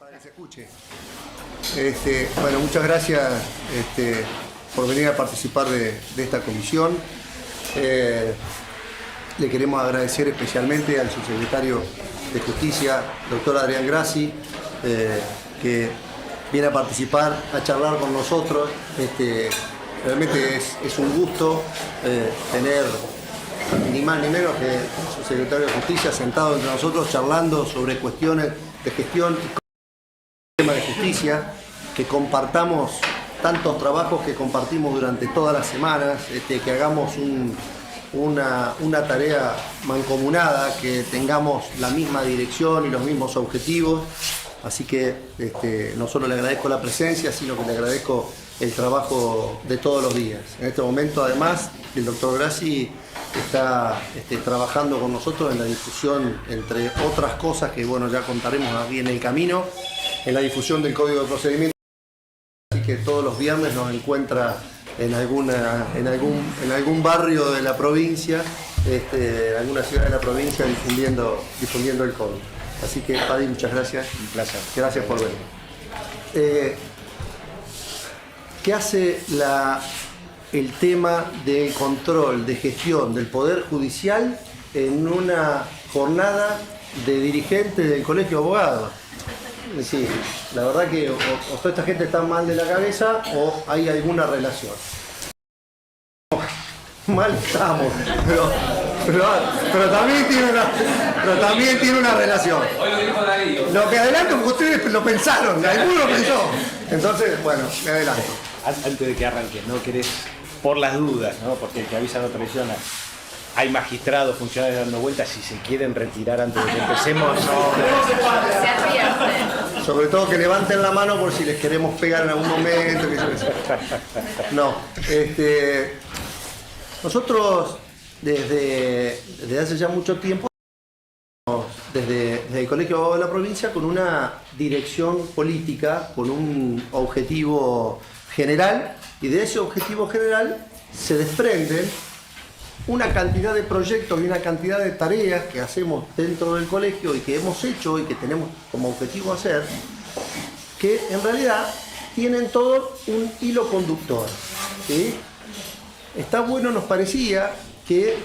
Para que se escuche. Bueno, muchas gracias por venir a participar de esta comisión. Le queremos agradecer especialmente al subsecretario de Justicia, doctor Adrián Grassi, que viene a participar, a charlar con nosotros. Realmente es un gusto tener ni más ni menos que el subsecretario de Justicia sentado entre nosotros charlando sobre cuestiones de gestión y tema de justicia, que compartamos tantos trabajos que compartimos durante todas las semanas, que hagamos una tarea mancomunada, que tengamos la misma dirección y los mismos objetivos. Así que no solo le agradezco la presencia, sino que le agradezco el trabajo de todos los días. En este momento, además, el doctor Grassi está trabajando con nosotros en la difusión, entre otras cosas que bueno, ya contaremos aquí en el camino, en la difusión del Código de Procedimiento. Así que todos los viernes nos encuentra en algún barrio de la provincia, en alguna ciudad de la provincia, difundiendo el código. Así que, Paddy, muchas gracias. Un placer. Gracias por venir. ¿Qué hace el tema de control, de gestión del Poder Judicial en una jornada de dirigentes del Colegio de Abogados? Es decir, la verdad que o toda esta gente está mal de la cabeza o hay alguna relación. Mal estamos, pero también tiene una relación. Lo que adelanto, porque ustedes lo pensaron, alguno lo pensó. Entonces, bueno, me adelanto. Antes de que arranque, ¿no querés, por las dudas, ¿no? Porque el que avisa no traiciona? Hay magistrados, funcionarios dando vueltas, si se quieren retirar antes de que empecemos. Sobre todo que levanten la mano por si les queremos pegar en algún momento. No, nosotros desde hace ya mucho tiempo, desde el Colegio de Abogados de la provincia, con una dirección política, con un objetivo general, y de ese objetivo general se desprenden una cantidad de proyectos y una cantidad de tareas que hacemos dentro del colegio y que hemos hecho y que tenemos como objetivo hacer, que en realidad tienen todo un hilo conductor, ¿sí? Está bueno, nos parecía que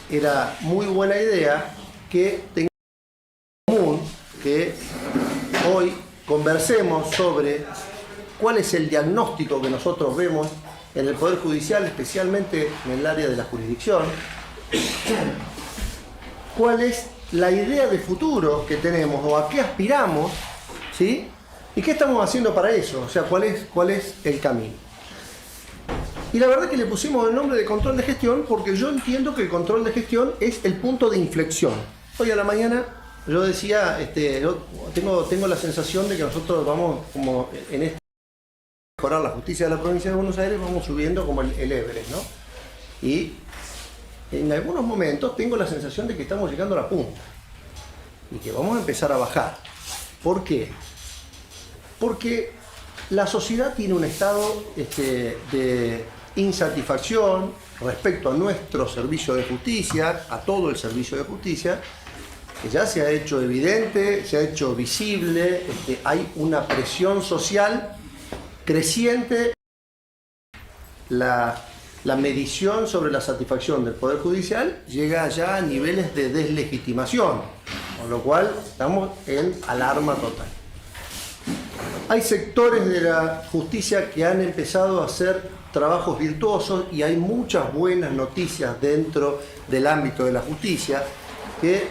era muy buena idea que tengamos en común, que hoy conversemos sobre cuál es el diagnóstico que nosotros vemos en el Poder Judicial, especialmente en el área de la jurisdicción, cuál es la idea de futuro que tenemos o a qué aspiramos, ¿sí? Y qué estamos haciendo para eso, o sea, cuál es el camino. Y la verdad que le pusimos el nombre de control de gestión porque yo entiendo que el control de gestión es el punto de inflexión. Hoy a la mañana yo decía, yo tengo la sensación de que nosotros vamos como en mejorar la justicia de la provincia de Buenos Aires, vamos subiendo como el Everest, ¿no? Y en algunos momentos tengo la sensación de que estamos llegando a la punta y que vamos a empezar a bajar. ¿Por qué? Porque la sociedad tiene un estado de insatisfacción respecto a nuestro servicio de justicia, a todo el servicio de justicia, que ya se ha hecho evidente, se ha hecho visible, hay una presión social creciente. La medición sobre la satisfacción del Poder Judicial llega ya a niveles de deslegitimación, con lo cual estamos en alarma total. Hay sectores de la justicia que han empezado a hacer trabajos virtuosos y hay muchas buenas noticias dentro del ámbito de la justicia que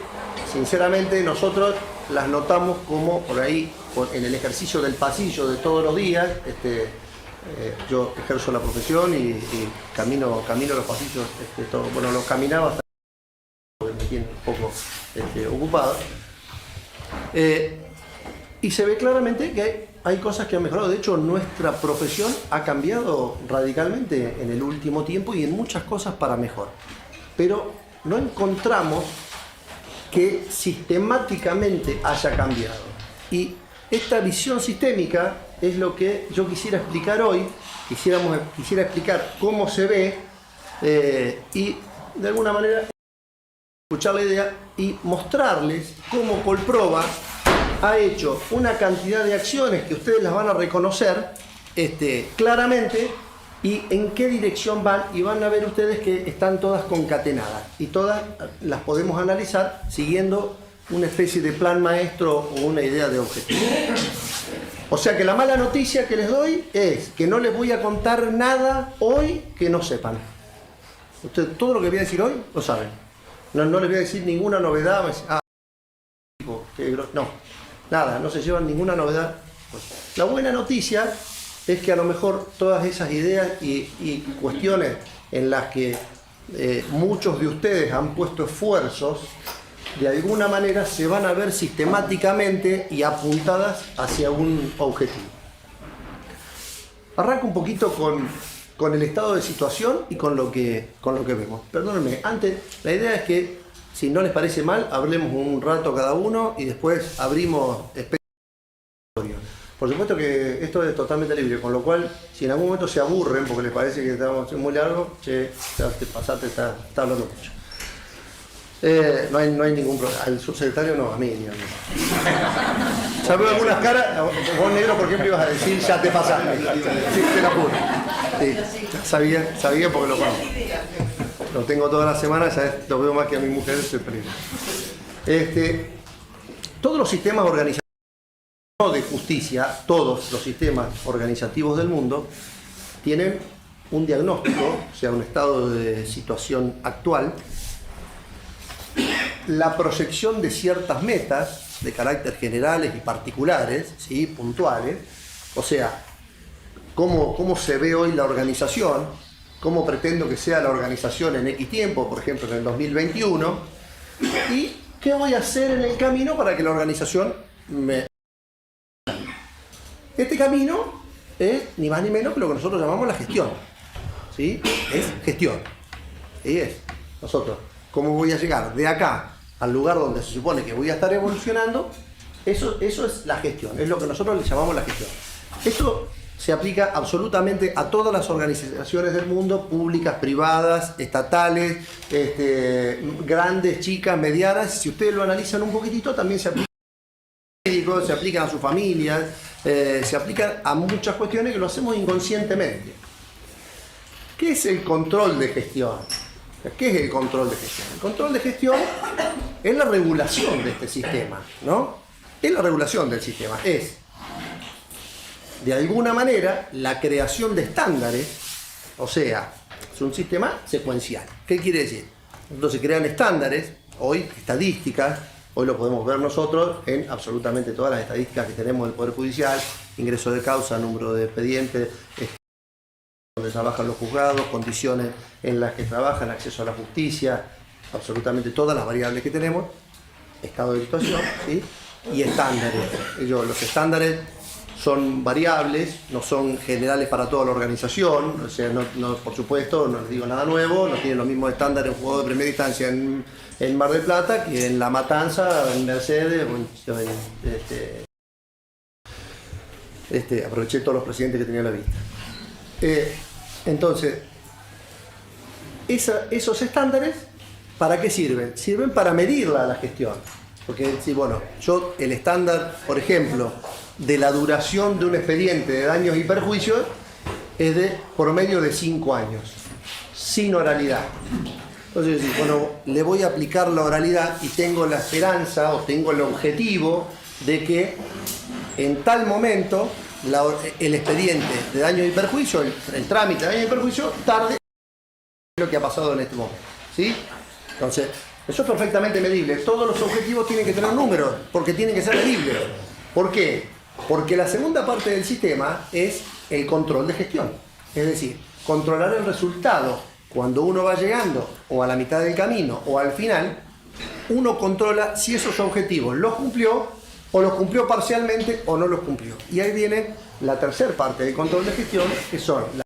sinceramente nosotros las notamos como por ahí, en el ejercicio del pasillo de todos los días. Yo ejerzo la profesión y camino los pasillos, los caminaba hasta porque me tiene un poco ocupado. Y se ve claramente que hay cosas que han mejorado. De hecho, nuestra profesión ha cambiado radicalmente en el último tiempo y en muchas cosas para mejor. Pero no encontramos que sistemáticamente haya cambiado. Y esta visión sistémica es lo que yo quisiera explicar hoy. Quisiera explicar cómo se ve y de alguna manera escuchar la idea y mostrarles cómo Colproba ha hecho una cantidad de acciones que ustedes las van a reconocer claramente y en qué dirección van, y van a ver ustedes que están todas concatenadas y todas las podemos analizar siguiendo una especie de plan maestro o una idea de objetivo. O sea que la mala noticia que les doy es que no les voy a contar nada hoy que no sepan. Ustedes todo lo que voy a decir hoy lo saben. No les voy a decir ninguna novedad. No, nada, no se llevan ninguna novedad. La buena noticia es que a lo mejor todas esas ideas y cuestiones en las que muchos de ustedes han puesto esfuerzos, de alguna manera se van a ver sistemáticamente y apuntadas hacia un objetivo. Arranco un poquito con el estado de situación y con lo que vemos. Perdónenme, antes la idea es que, si no les parece mal, hablemos un rato cada uno y después abrimos espectro. Por supuesto que esto es totalmente libre, con lo cual, si en algún momento se aburren porque les parece que estamos muy largo, che, te pasaste, está hablando mucho. No hay ningún problema. El subsecretario no, a mí. Ya veo algunas caras. Vos, negro, por ejemplo, ibas a decir, ya te pasaste. Sí, te la juro. Sí, sabía porque lo conozco. Lo tengo toda la semana, ya lo veo más que a mi mujer, soy peligroso. Todos los sistemas organizativos de justicia, todos los sistemas organizativos del mundo, tienen un diagnóstico, o sea, un estado de situación actual, la proyección de ciertas metas de carácter generales y particulares, ¿sí? Puntuales, o sea, cómo se ve hoy la organización, cómo pretendo que sea la organización en X tiempo, por ejemplo en el 2021, y qué voy a hacer en el camino para que la organización me... Este camino es ni más ni menos que lo que nosotros llamamos la gestión, ¿sí? Es gestión, y es nosotros, cómo voy a llegar de acá al lugar donde se supone que voy a estar evolucionando. Eso es la gestión, es lo que nosotros le llamamos la gestión. Esto se aplica absolutamente a todas las organizaciones del mundo, públicas, privadas, estatales, grandes, chicas, medianas. Si ustedes lo analizan un poquitito, también se aplica a médicos, se aplican a sus familias, se aplican a muchas cuestiones que lo hacemos inconscientemente. ¿Qué es el control de gestión? ¿Qué es el control de gestión? El control de gestión es la regulación de este sistema, ¿no? Es la regulación del sistema, es de alguna manera la creación de estándares, o sea, es un sistema secuencial. ¿Qué quiere decir? Entonces se crean estándares, hoy estadísticas, hoy lo podemos ver nosotros en absolutamente todas las estadísticas que tenemos del Poder Judicial, ingreso de causa, número de expedientes, donde trabajan los juzgados, condiciones en las que trabajan, acceso a la justicia, absolutamente todas las variables que tenemos, estado de situación, ¿sí? Y estándares. Los estándares son variables, no son generales para toda la organización, o sea, por supuesto, no les digo nada nuevo, no tienen los mismos estándares un juego de primera instancia en Mar del Plata que en La Matanza, en Mercedes, aproveché todos los presidentes que tenía a la vista. Entonces, esos estándares, ¿para qué sirven? Sirven para medirla la gestión. Porque si, bueno, el estándar, por ejemplo, de la duración de un expediente de daños y perjuicios es de promedio de 5 años, sin oralidad. Entonces, bueno, le voy a aplicar la oralidad y tengo la esperanza o tengo el objetivo de que en tal momento el expediente de daños y perjuicios, el trámite de daños y perjuicios, tarde lo que ha pasado en este momento, ¿sí? Entonces, eso es perfectamente medible. Todos los objetivos tienen que tener números, porque tienen que ser medibles. ¿Por qué? Porque la segunda parte del sistema es el control de gestión. Es decir, controlar el resultado. Cuando uno va llegando, o a la mitad del camino, o al final, uno controla si esos objetivos los cumplió, o los cumplió parcialmente, o no los cumplió. Y ahí viene la tercera parte del control de gestión, que son las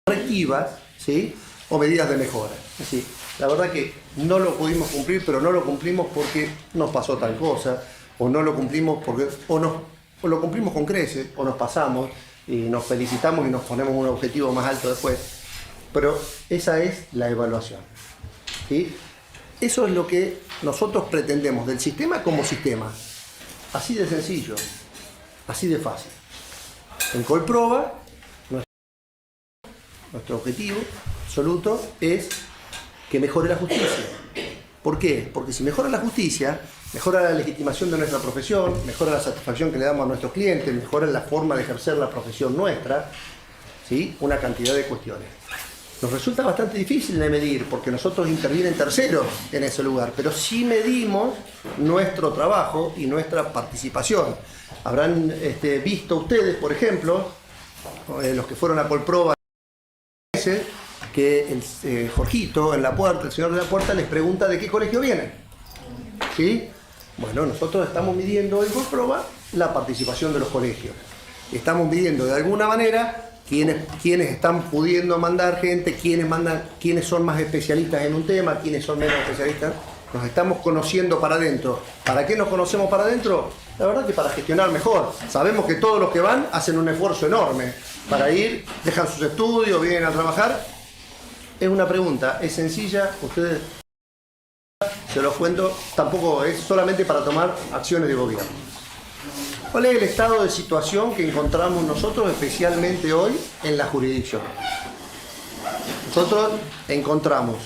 correctivas, ¿sí? O medidas de mejora. Es decir, la verdad que no lo pudimos cumplir, pero no lo cumplimos porque nos pasó tal cosa, o no lo cumplimos porque o lo cumplimos con creces, o nos pasamos y nos felicitamos y nos ponemos un objetivo más alto después. Pero esa es la evaluación, ¿sí? Eso es lo que nosotros pretendemos del sistema como sistema. Así de sencillo, así de fácil. En Colproba, nuestro objetivo absoluto es que mejore la justicia. ¿Por qué? Porque si mejora la justicia, mejora la legitimación de nuestra profesión, mejora la satisfacción que le damos a nuestros clientes, mejora la forma de ejercer la profesión nuestra, ¿sí? Una cantidad de cuestiones. Nos resulta bastante difícil de medir porque nosotros intervienen terceros en ese lugar, pero sí medimos nuestro trabajo y nuestra participación. Habrán visto ustedes, por ejemplo, los que fueron a Colproba, que el Jorgito en la puerta, el señor de la puerta, les pregunta de qué colegio vienen. ¿Sí? Bueno, nosotros estamos midiendo en Colproba la participación de los colegios. Estamos midiendo de alguna manera quiénes están pudiendo mandar gente, quiénes son más especialistas en un tema, quiénes son menos especialistas. Nos estamos conociendo para adentro. ¿Para qué nos conocemos para adentro? La verdad que para gestionar mejor. Sabemos que todos los que van hacen un esfuerzo enorme para ir, dejan sus estudios, vienen a trabajar. Es una pregunta, es sencilla, ustedes se los cuento, tampoco es solamente para tomar acciones de gobierno. ¿Cuál es el estado de situación que encontramos nosotros, especialmente hoy, en la jurisdicción? Nosotros encontramos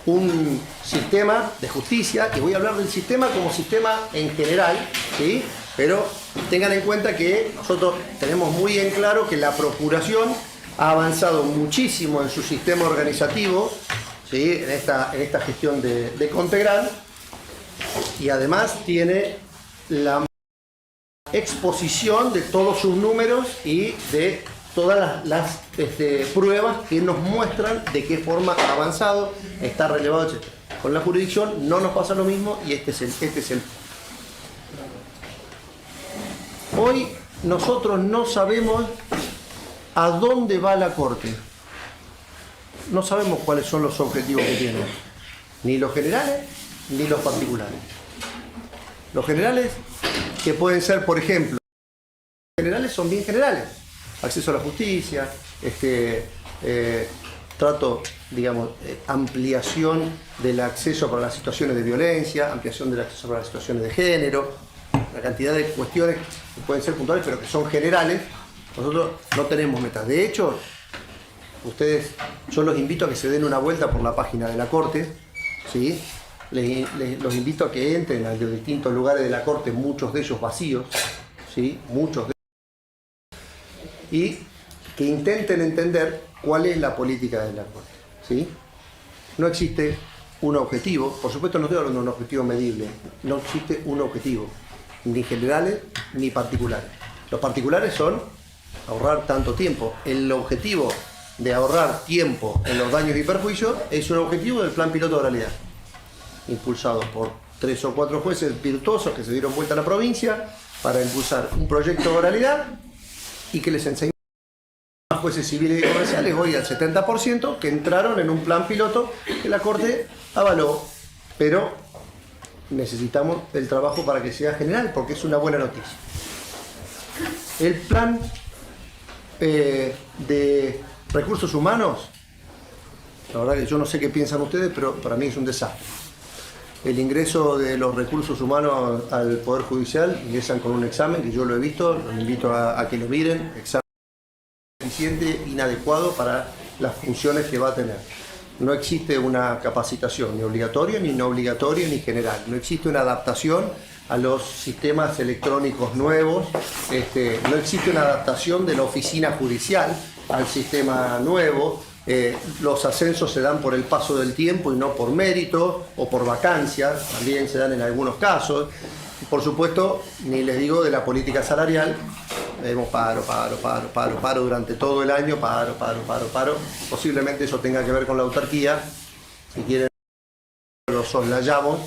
un sistema de justicia, y voy a hablar del sistema como sistema en general, ¿sí? Pero tengan en cuenta que nosotros tenemos muy en claro que la Procuración ha avanzado muchísimo en su sistema organizativo, ¿sí? en esta gestión de Contegral, y además tiene la exposición de todos sus números y de todas las pruebas que nos muestran de qué forma ha avanzado, está relevado, etc. Con la jurisdicción no nos pasa lo mismo y este es el. Hoy nosotros no sabemos a dónde va la Corte. No sabemos cuáles son los objetivos que tiene, ni los generales ni los particulares. Los generales, que pueden ser, por ejemplo, los generales son bien generales. Acceso a la justicia, ampliación del acceso para las situaciones de violencia, ampliación del acceso para las situaciones de género, una cantidad de cuestiones que pueden ser puntuales, pero que son generales. Nosotros no tenemos metas. De hecho, yo los invito a que se den una vuelta por la página de la Corte, ¿sí? Los invito a que entren a los distintos lugares de la Corte, muchos de ellos vacíos, ¿sí? Y que intenten entender cuál es la política de la Corte, ¿sí? No existe un objetivo, por supuesto no estoy hablando de un objetivo medible, no existe un objetivo, ni generales ni particulares. Los particulares son ahorrar tanto tiempo. El objetivo de ahorrar tiempo en los daños y perjuicios es un objetivo del plan piloto de oralidad, impulsado por 3 o 4 jueces virtuosos que se dieron vuelta a la provincia para impulsar un proyecto de oralidad y que les enseñó a jueces civiles y comerciales hoy al 70% que entraron en un plan piloto que la Corte avaló, pero necesitamos el trabajo para que sea general porque es una buena noticia. El plan de recursos humanos, la verdad que yo no sé qué piensan ustedes, pero para mí es un desastre. El ingreso de los recursos humanos al Poder Judicial, ingresan con un examen que yo lo he visto, los invito a que lo miren, examen eficiente, inadecuado para las funciones que va a tener. No existe una capacitación ni obligatoria, ni no obligatoria, ni general. No existe una adaptación a los sistemas electrónicos nuevos, no existe una adaptación de la oficina judicial al sistema nuevo. Los ascensos se dan por el paso del tiempo y no por mérito o por vacancia, también se dan en algunos casos. Y por supuesto, ni les digo de la política salarial, vemos paro durante todo el año, paro. Posiblemente eso tenga que ver con la autarquía, si quieren lo soslayamos,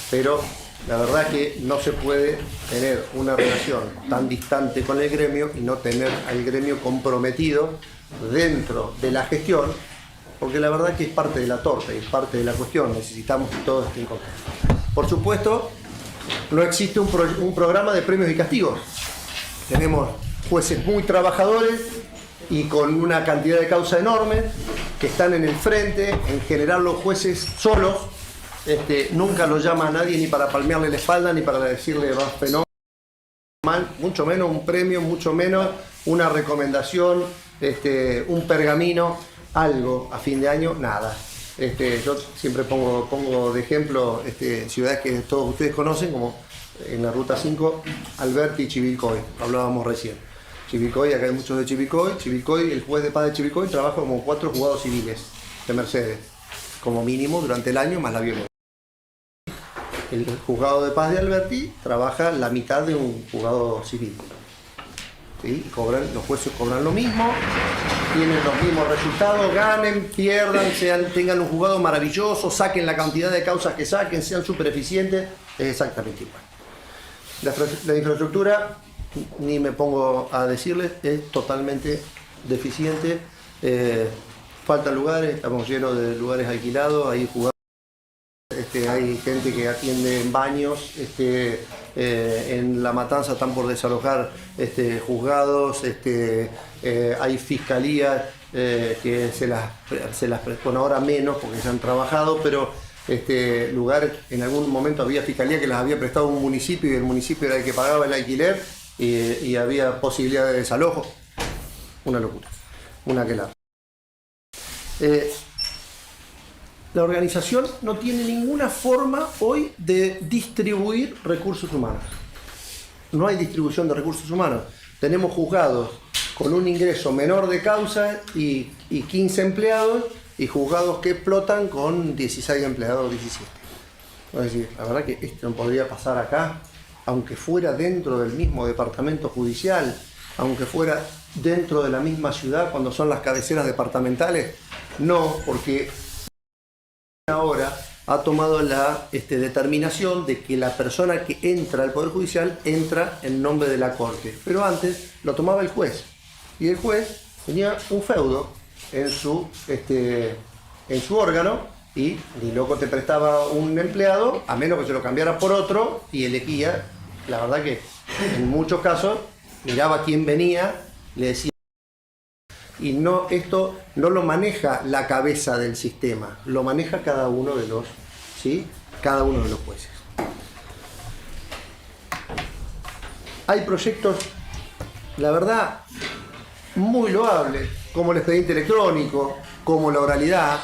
pero la verdad que no se puede tener una relación tan distante con el gremio y no tener al gremio comprometido dentro de la gestión, porque la verdad que es parte de la torta y es parte de la cuestión, necesitamos que todos estén contentos. Por supuesto, no existe un programa de premios y castigos. Tenemos jueces muy trabajadores y con una cantidad de causa enorme que están en el frente. En general los jueces solos, nunca los llama a nadie ni para palmearle la espalda ni para decirle va fenómeno. mucho menos un premio, mucho menos una recomendación, un pergamino, algo a fin de año, nada. Yo siempre pongo de ejemplo ciudades que todos ustedes conocen, como en la Ruta 5, Alberti y Chivilcoy, hablábamos recién. Chivilcoy, acá hay muchos de Chivilcoy. Chivilcoy, el juez de paz de Chivilcoy trabaja como 4 juzgados civiles de Mercedes, como mínimo durante el año, más la violencia. El juzgado de paz de Alberti trabaja la mitad de un juzgado civil. ¿Sí? Los jueces cobran lo mismo, tienen los mismos resultados, ganen, pierdan, tengan un juzgado maravilloso, saquen la cantidad de causas que saquen, sean súper eficientes, es exactamente igual. La infraestructura, ni me pongo a decirles, es totalmente deficiente. Faltan lugares, estamos llenos de lugares alquilados, hay juzgados. Hay gente que atiende en baños, en La Matanza están por desalojar juzgados, hay fiscalías que se las bueno, ahora menos porque se han trabajado, pero lugares, en algún momento había fiscalía que las había prestado un municipio y el municipio era el que pagaba el alquiler y había posibilidad de desalojo. Una locura, una aquelarre. La organización no tiene ninguna forma hoy de distribuir recursos humanos. No hay distribución de recursos humanos. Tenemos juzgados con un ingreso menor de causa y 15 empleados y juzgados que explotan con 16 empleados, 17. Es decir, la verdad que esto no podría pasar acá, aunque fuera dentro del mismo departamento judicial, aunque fuera dentro de la misma ciudad cuando son las cabeceras departamentales. No, porque ahora ha tomado la determinación de que la persona que entra al Poder Judicial entra en nombre de la Corte. Pero antes lo tomaba el juez. Y el juez tenía un feudo en su órgano y ni loco te prestaba un empleado, a menos que se lo cambiara por otro y elegía. La verdad que en muchos casos miraba quién venía, le decía. Y no, esto no lo maneja la cabeza del sistema, lo maneja cada uno de los, ¿sí? Cada uno de los jueces. Hay proyectos, la verdad, muy loables, como el expediente electrónico, como la oralidad,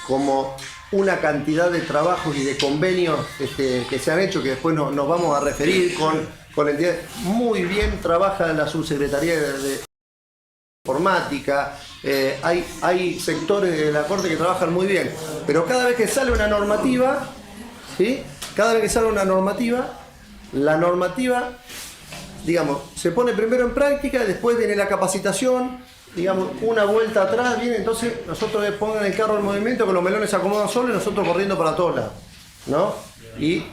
como una cantidad de trabajos y de convenios que se han hecho, que después nos vamos a referir con entidades. Muy bien trabaja la subsecretaría de informática, hay sectores de la Corte que trabajan muy bien, pero cada vez que sale una normativa, ¿sí? Cada vez que sale una normativa, la normativa, digamos, se pone primero en práctica, después viene la capacitación, digamos, una vuelta atrás viene, entonces nosotros le pongan el carro en movimiento, que los melones se acomodan solos y nosotros corriendo para todos lados, ¿no? Y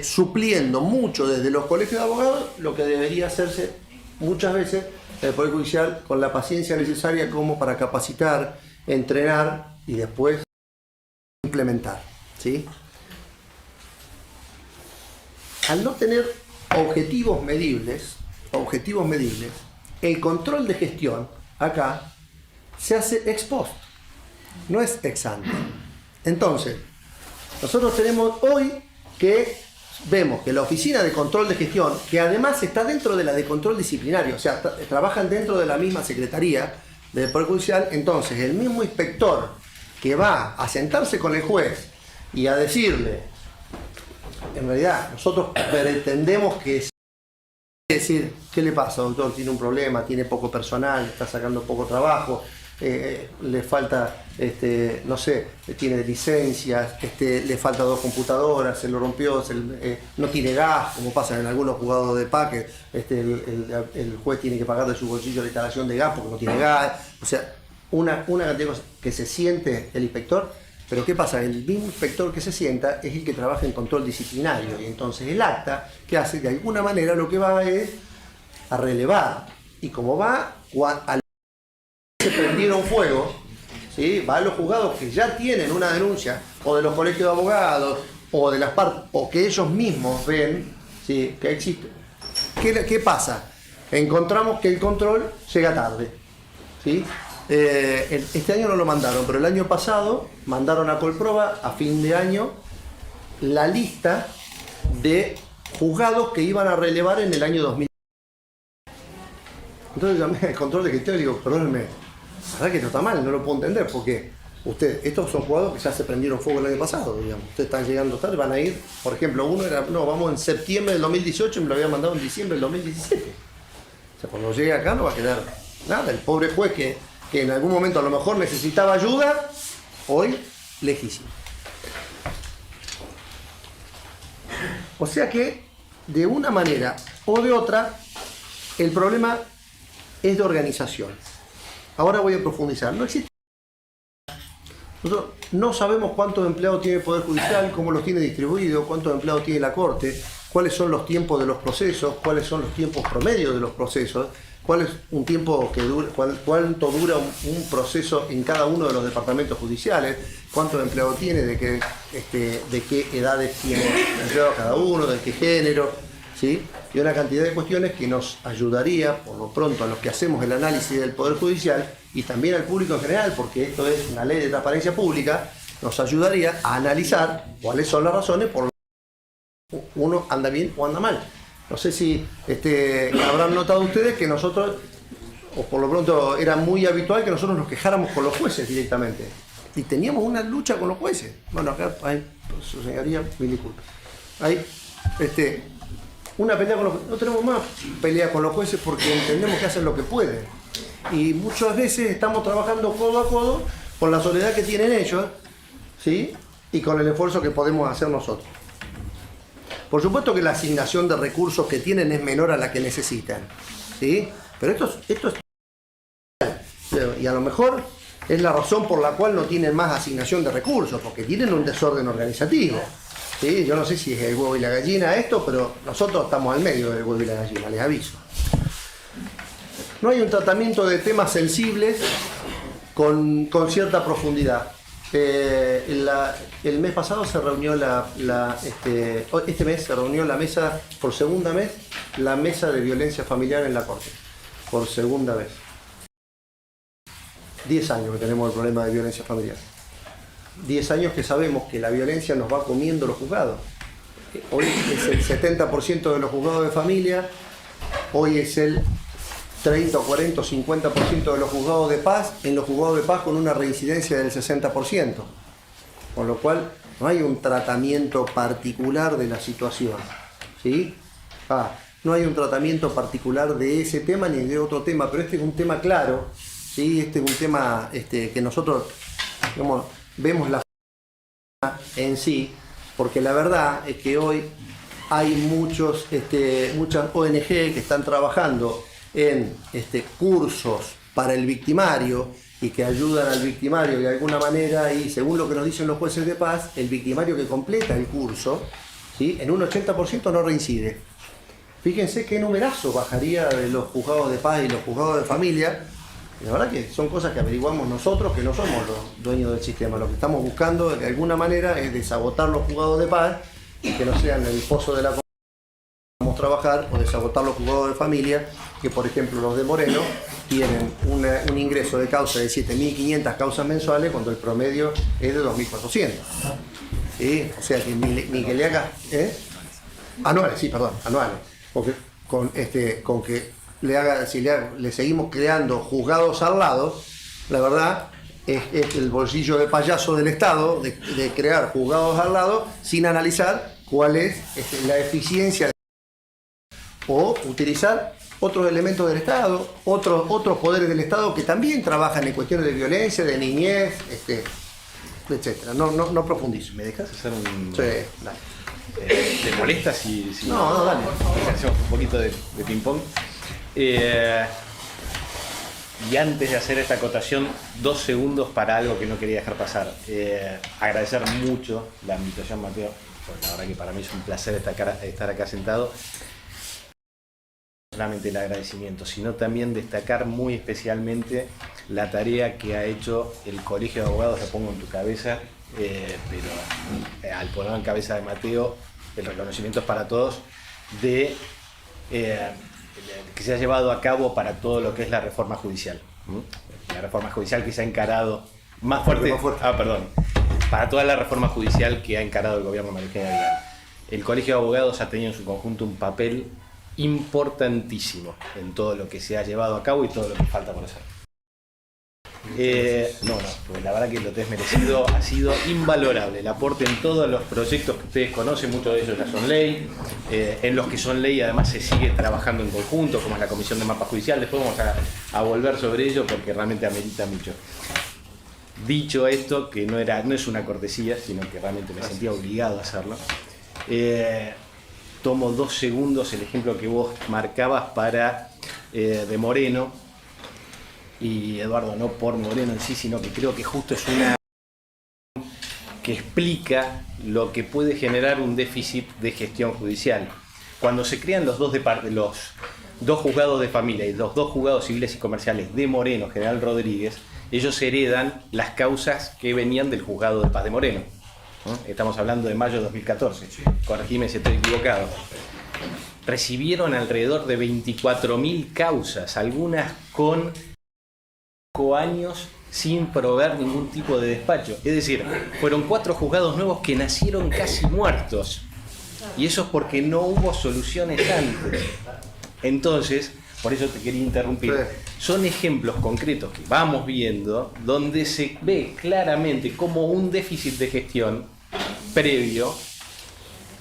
supliendo mucho desde los colegios de abogados lo que debería hacerse muchas veces el Poder Judicial con la paciencia necesaria como para capacitar, entrenar y después implementar, ¿sí? Al no tener objetivos medibles, el control de gestión acá se hace ex post, no es ex ante. Entonces, nosotros tenemos hoy que vemos que la oficina de control de gestión, que además está dentro de la de control disciplinario, o sea, trabajan dentro de la misma secretaría del Poder Judicial, entonces el mismo inspector que va a sentarse con el juez y a decirle, en realidad nosotros pretendemos que decir, ¿qué le pasa, doctor? Tiene un problema, tiene poco personal, está sacando poco trabajo, le falta, no sé, tiene licencias, le falta 2 computadoras, se lo rompió, no tiene gas, como pasa en algunos juzgados de paz, que el juez tiene que pagar de su bolsillo la instalación de gas porque no tiene gas. O sea, una cantidad de cosas que se siente el inspector, pero ¿qué pasa? El mismo inspector que se sienta es el que trabaja en control disciplinario, y entonces el acta que hace, de alguna manera, lo que va es a relevar, y como va al se prendieron fuego, ¿sí? Va a los juzgados que ya tienen una denuncia, o de los colegios de abogados, o de las partes, o que ellos mismos ven, ¿sí? Que existe. ¿Qué pasa? Encontramos que el control llega tarde, ¿sí? Este año no lo mandaron, pero el año pasado mandaron a Colproba a fin de año la lista de juzgados que iban a relevar en el año 2000. Entonces llamé al control de criterio y digo, perdónenme, la verdad que esto está mal, no lo puedo entender, porque estos son jugadores que ya se prendieron fuego el año pasado, digamos. Ustedes están llegando tarde, van a ir, por ejemplo, uno era, no, vamos en septiembre del 2018 y me lo había mandado en diciembre del 2017. O sea, cuando llegue acá no va a quedar nada. El pobre juez que en algún momento a lo mejor necesitaba ayuda, hoy lejísimo. O sea que, de una manera o de otra, el problema es de organización. Ahora voy a profundizar. No existe. Nosotros no sabemos cuántos empleados tiene el Poder Judicial, cómo los tiene distribuidos, cuántos empleados tiene la Corte, cuáles son los tiempos de los procesos, cuáles son los tiempos promedios de los procesos, cuál es un tiempo que dura, cuánto dura un proceso en cada uno de los departamentos judiciales, cuántos empleados tiene, de qué edades tiene empleado cada uno, de qué género, ¿sí? Y una cantidad de cuestiones que nos ayudaría, por lo pronto, a los que hacemos el análisis del Poder Judicial y también al público en general, porque esto es una ley de transparencia pública, nos ayudaría a analizar cuáles son las razones por las que uno anda bien o anda mal. No sé si habrán notado ustedes que nosotros, o por lo pronto era muy habitual que nosotros nos quejáramos con los jueces directamente. Y teníamos una lucha con los jueces. Bueno, acá hay, su señoría, mil disculpas. Hay una pelea con los jueces. No tenemos más pelea con los jueces porque entendemos que hacen lo que pueden. Y muchas veces estamos trabajando codo a codo con la soledad que tienen ellos, ¿sí? Y con el esfuerzo que podemos hacer nosotros. Por supuesto que la asignación de recursos que tienen es menor a la que necesitan, ¿sí? Pero esto es... Y a lo mejor es la razón por la cual no tienen más asignación de recursos, porque tienen un desorden organizativo, ¿sí? Yo no sé si es el huevo y la gallina esto, pero nosotros estamos al medio del huevo y la gallina, les aviso. No hay un tratamiento de temas sensibles con cierta profundidad. El mes pasado se reunió este mes se reunió la mesa, por segunda vez, la mesa de violencia familiar en la Corte. Por segunda vez. 10 años que tenemos el problema de violencia familiar. 10 años que sabemos que la violencia nos va comiendo los juzgados. Hoy es el 70% de los juzgados de familia, hoy es el 30, 40, 50% de los juzgados de paz, en los juzgados de paz con una reincidencia del 60%. Con lo cual no hay un tratamiento particular de la situación, ¿sí? No hay un tratamiento particular de ese tema ni de otro tema, pero este es un tema claro, ¿sí? Este es un tema que nosotros, digamos, vemos la en sí, porque la verdad es que hoy hay muchas ONG que están trabajando en cursos para el victimario y que ayudan al victimario de alguna manera, y según lo que nos dicen los jueces de paz, el victimario que completa el curso, ¿sí?, en un 80% no reincide. Fíjense qué numerazo bajaría de los juzgados de paz y los juzgados de familia. Y la verdad que son cosas que averiguamos nosotros, que no somos los dueños del sistema. Lo que estamos buscando de alguna manera es desagotar los juzgados de paz y que no sean el pozo de la trabajar, o desagotar los juzgados de familia, que por ejemplo los de Moreno tienen un ingreso de causa de 7.500 causas mensuales cuando el promedio es de 2.400. ¿Sí? O sea que ni que le haga... Anuales, sí, perdón, anuales. Porque con que le seguimos creando juzgados al lado, la verdad es el bolsillo de payaso del Estado de crear juzgados al lado sin analizar cuál es la eficiencia o utilizar otros elementos del Estado, otros poderes del Estado que también trabajan en cuestiones de violencia, de niñez, etcétera. No profundizo. ¿Me dejas hacer un...? Sí, dale. ¿Te molesta si no, dale. Hacemos un poquito de ping-pong? Y antes de hacer esta acotación, 2 segundos para algo que no quería dejar pasar. Agradecer mucho la invitación, Mateo, porque la verdad que para mí es un placer estar acá sentado. No solamente el agradecimiento, sino también destacar muy especialmente la tarea que ha hecho el Colegio de Abogados. La pongo en tu cabeza, pero al ponerlo en cabeza de Mateo, el reconocimiento es para todos, de que se ha llevado a cabo para todo lo que es la reforma judicial. La reforma judicial que se ha encarado más fuerte. Para toda la reforma judicial que ha encarado el gobierno de María Eugenia Vidal. El Colegio de Abogados ha tenido en su conjunto un papel importantísimo en todo lo que se ha llevado a cabo y todo lo que falta por hacer. No, porque la verdad que lo que es merecido ha sido invalorable. El aporte en todos los proyectos que ustedes conocen, muchos de ellos ya son ley, en los que son ley además se sigue trabajando en conjunto, como es la Comisión de Mapa Judicial. Después vamos a volver sobre ello porque realmente amerita mucho. Dicho esto, que no es una cortesía, sino que realmente me sentía obligado a hacerlo, tomo 2 segundos el ejemplo que vos marcabas para de Moreno. Y Eduardo, no por Moreno en sí, sino que creo que justo es una que explica lo que puede generar un déficit de gestión judicial. Cuando se crean los dos juzgados de familia y los 2 juzgados civiles y comerciales de Moreno, General Rodríguez, ellos heredan las causas que venían del juzgado de paz de Moreno, ¿no? Estamos hablando de mayo de 2014, corregime si estoy equivocado. Recibieron alrededor de 24.000 causas, algunas con 5 años sin proveer ningún tipo de despacho. Es decir, fueron 4 juzgados nuevos que nacieron casi muertos. Y eso es porque no hubo soluciones antes. Entonces, por eso te quería interrumpir. Son ejemplos concretos que vamos viendo donde se ve claramente cómo un déficit de gestión previo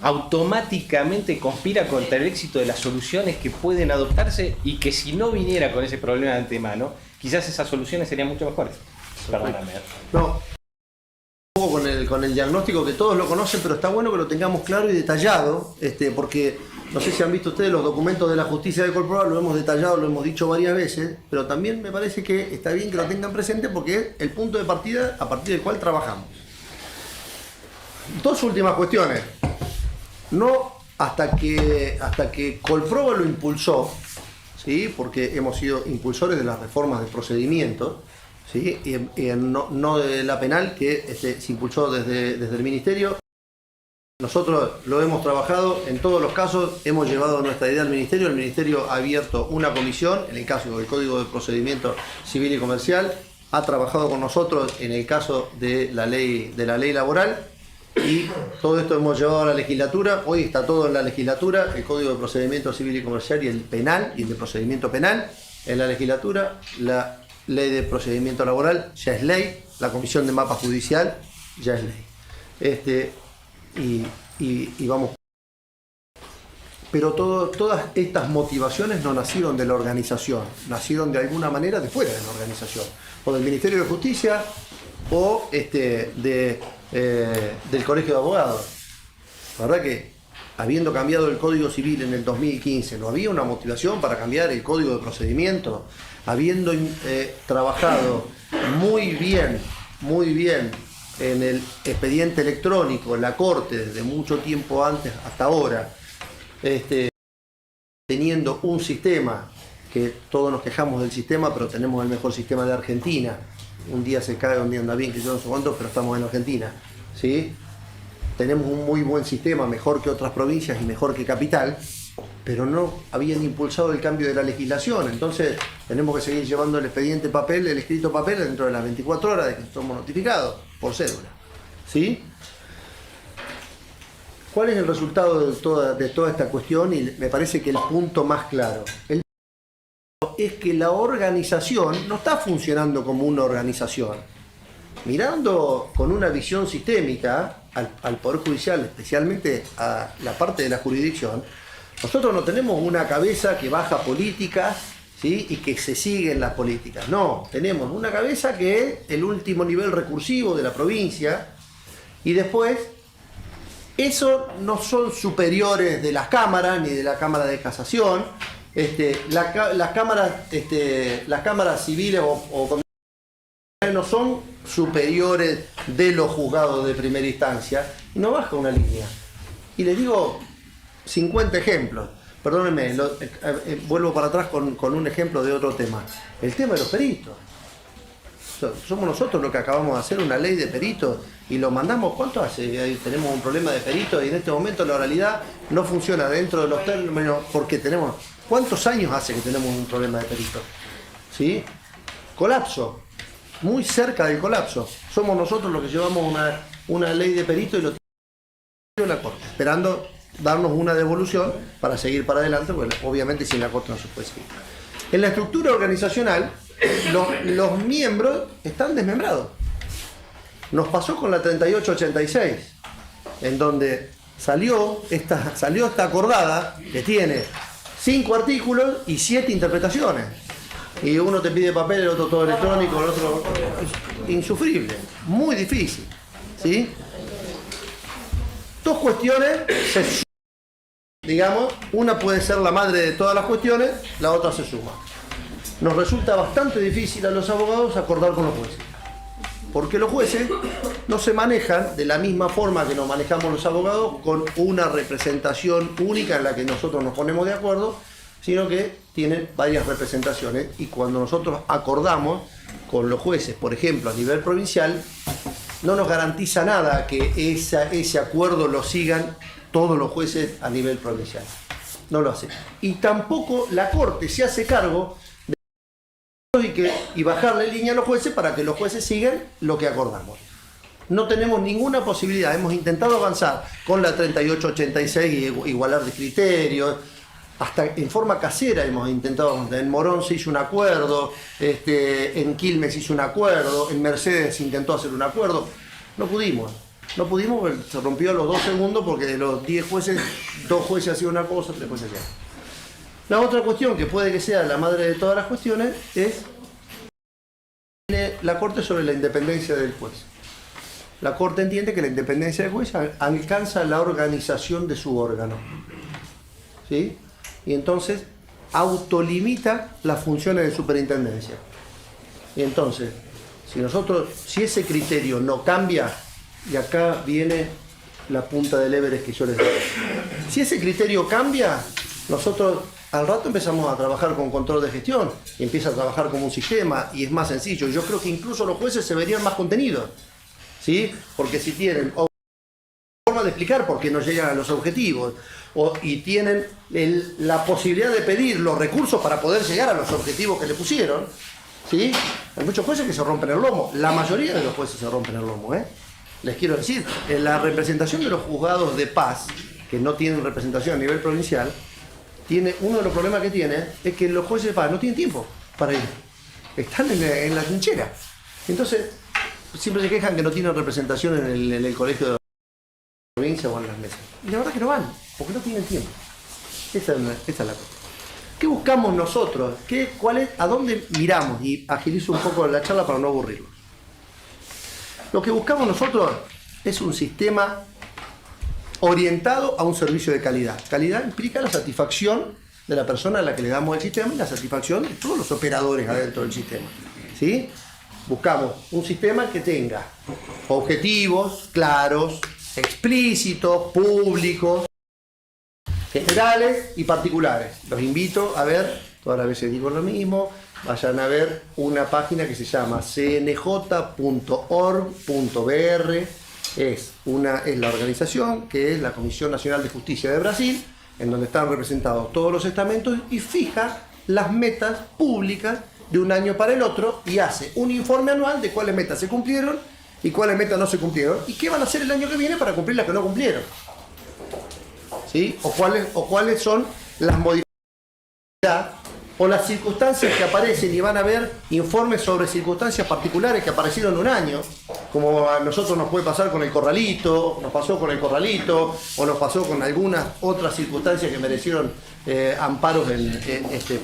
automáticamente conspira contra el éxito de las soluciones que pueden adoptarse y que si no viniera con ese problema de antemano, quizás esas soluciones serían mucho mejores. Perdóname. No, con el diagnóstico que todos lo conocen, pero está bueno que lo tengamos claro y detallado, porque no sé si han visto ustedes los documentos de la justicia de Colprova, lo hemos detallado, lo hemos dicho varias veces, pero también me parece que está bien que lo tengan presente porque es el punto de partida a partir del cual trabajamos. 2 últimas cuestiones. No hasta que Colprova lo impulsó, ¿sí? Porque hemos sido impulsores de las reformas de procedimiento, ¿sí? y no de la penal que se impulsó desde el Ministerio. Nosotros lo hemos trabajado en todos los casos, hemos llevado nuestra idea al Ministerio. El Ministerio ha abierto una comisión en el caso del Código de Procedimiento Civil y Comercial, ha trabajado con nosotros en el caso de la ley laboral. Y todo esto hemos llevado a la legislatura. Hoy está todo en la legislatura, el Código de Procedimiento Civil y Comercial y el penal y el de procedimiento penal en la legislatura. La ley de procedimiento laboral ya es ley, la Comisión de Mapa Judicial ya es ley. Y vamos. Pero todas estas motivaciones no nacieron de la organización, nacieron de alguna manera de fuera de la organización, o del Ministerio de Justicia o del Colegio de Abogados. La verdad que, habiendo cambiado el Código Civil en el 2015, ¿no había una motivación para cambiar el Código de Procedimiento? Habiendo trabajado muy bien en el expediente electrónico, en la Corte, desde mucho tiempo antes hasta ahora, teniendo un sistema, que todos nos quejamos del sistema, pero tenemos el mejor sistema de Argentina. Un día se cae, un día anda bien, que yo no sé cuánto, pero estamos en Argentina, ¿sí? Tenemos un muy buen sistema, mejor que otras provincias y mejor que Capital, pero no habían impulsado el cambio de la legislación. Entonces tenemos que seguir llevando el expediente papel, el escrito papel, dentro de las 24 horas de que somos notificados por cédula, ¿sí? ¿Cuál es el resultado de toda esta cuestión? Y me parece que el punto más claro es que la organización no está funcionando como una organización. Mirando con una visión sistémica al Poder Judicial, especialmente a la parte de la jurisdicción, nosotros no tenemos una cabeza que baja políticas, ¿sí? Y que se siguen las políticas. No, tenemos una cabeza que es el último nivel recursivo de la provincia, y después eso no son superiores de las cámaras ni de la Cámara de Casación. Las cámaras civiles o no son superiores de los juzgados de primera instancia, y no baja una línea. Y les digo 50 ejemplos. Perdónenme, vuelvo para atrás con un ejemplo de otro tema. El tema de los peritos. Somos nosotros los que acabamos de hacer una ley de peritos y lo mandamos. ¿Cuánto hace? Ahí tenemos un problema de peritos y en este momento la oralidad no funciona dentro de los términos porque tenemos... ¿Cuántos años hace que tenemos un problema de peritos? ¿Sí? Colapso. Muy cerca del colapso. Somos nosotros los que llevamos una ley de peritos y lo tenemos en la Corte, esperando darnos una devolución para seguir para adelante, porque obviamente sin la Corte no se puede seguir. En la estructura organizacional, los miembros están desmembrados. Nos pasó con la 3886, en donde salió esta acordada que tiene 5 artículos y 7 interpretaciones. Y uno te pide papel, el otro todo electrónico, el otro insufrible, muy difícil, ¿sí? Dos cuestiones, digamos, una puede ser la madre de todas las cuestiones, la otra se suma. Nos resulta bastante difícil a los abogados acordar con los jueces, porque los jueces no se manejan de la misma forma que nos manejamos los abogados, con una representación única en la que nosotros nos ponemos de acuerdo, sino que tienen varias representaciones, y cuando nosotros acordamos con los jueces, por ejemplo a nivel provincial, no nos garantiza nada que ese acuerdo lo sigan todos los jueces a nivel provincial. No lo hace. Y tampoco la Corte se hace cargo de y bajarle línea a los jueces para que los jueces sigan lo que acordamos. No tenemos ninguna posibilidad. Hemos intentado avanzar con la 3886 y igualar de criterios. Hasta en forma casera hemos intentado. En Morón se hizo un acuerdo, en Quilmes se hizo un acuerdo, en Mercedes se intentó hacer un acuerdo. No pudimos porque se rompió a los 2 segundos, porque de los 10 jueces, 2 jueces hacían una cosa, 3 jueces hacían. La otra cuestión, que puede que sea la madre de todas las cuestiones, es la Corte sobre la independencia del juez. La Corte entiende que la independencia del juez alcanza la organización de su órgano, ¿sí? Y entonces autolimita las funciones de superintendencia. Y entonces, si ese criterio no cambia, y acá viene la punta del Everest que yo les doy. Si ese criterio cambia, nosotros al rato empezamos a trabajar con control de gestión, y empieza a trabajar como un sistema, y es más sencillo. Yo creo que incluso los jueces se verían más contenidos, ¿sí? Porque si tienen forma de explicar por qué no llegan a los objetivos, y tienen la posibilidad de pedir los recursos para poder llegar a los objetivos que le pusieron, ¿sí? Hay muchos jueces que se rompen el lomo. La mayoría de los jueces se rompen el lomo, Les quiero decir, la representación de los juzgados de paz, que no tienen representación a nivel provincial, uno de los problemas que tiene es que los jueces de paz no tienen tiempo para ir. Están en la trinchera. Entonces, siempre se quejan que no tienen representación en el colegio de la provincia o en las mesas. Y la verdad que no van, porque no tienen tiempo. Esa es la cosa. ¿Qué buscamos nosotros? ¿A dónde miramos? Y agilizo un poco la charla para no aburrirlos. Lo que buscamos nosotros es un sistema orientado a un servicio de calidad. Calidad implica la satisfacción de la persona a la que le damos el sistema y la satisfacción de todos los operadores adentro del sistema, ¿sí? Buscamos un sistema que tenga objetivos claros, explícitos, públicos, generales y particulares. Los invito a ver, todas las veces digo lo mismo, vayan a ver una página que se llama cnj.org.br. Es la organización que es la Comisión Nacional de Justicia de Brasil, en donde están representados todos los estamentos, y fija las metas públicas de un año para el otro, y hace un informe anual de cuáles metas se cumplieron y cuáles metas no se cumplieron, y qué van a hacer el año que viene para cumplir las que no cumplieron, ¿sí? O cuáles son las modificaciones o las circunstancias que aparecen, y van a ver informes sobre circunstancias particulares que aparecieron en un año, como a nosotros nos puede pasar con el corralito, nos pasó con el corralito, o nos pasó con algunas otras circunstancias que merecieron amparos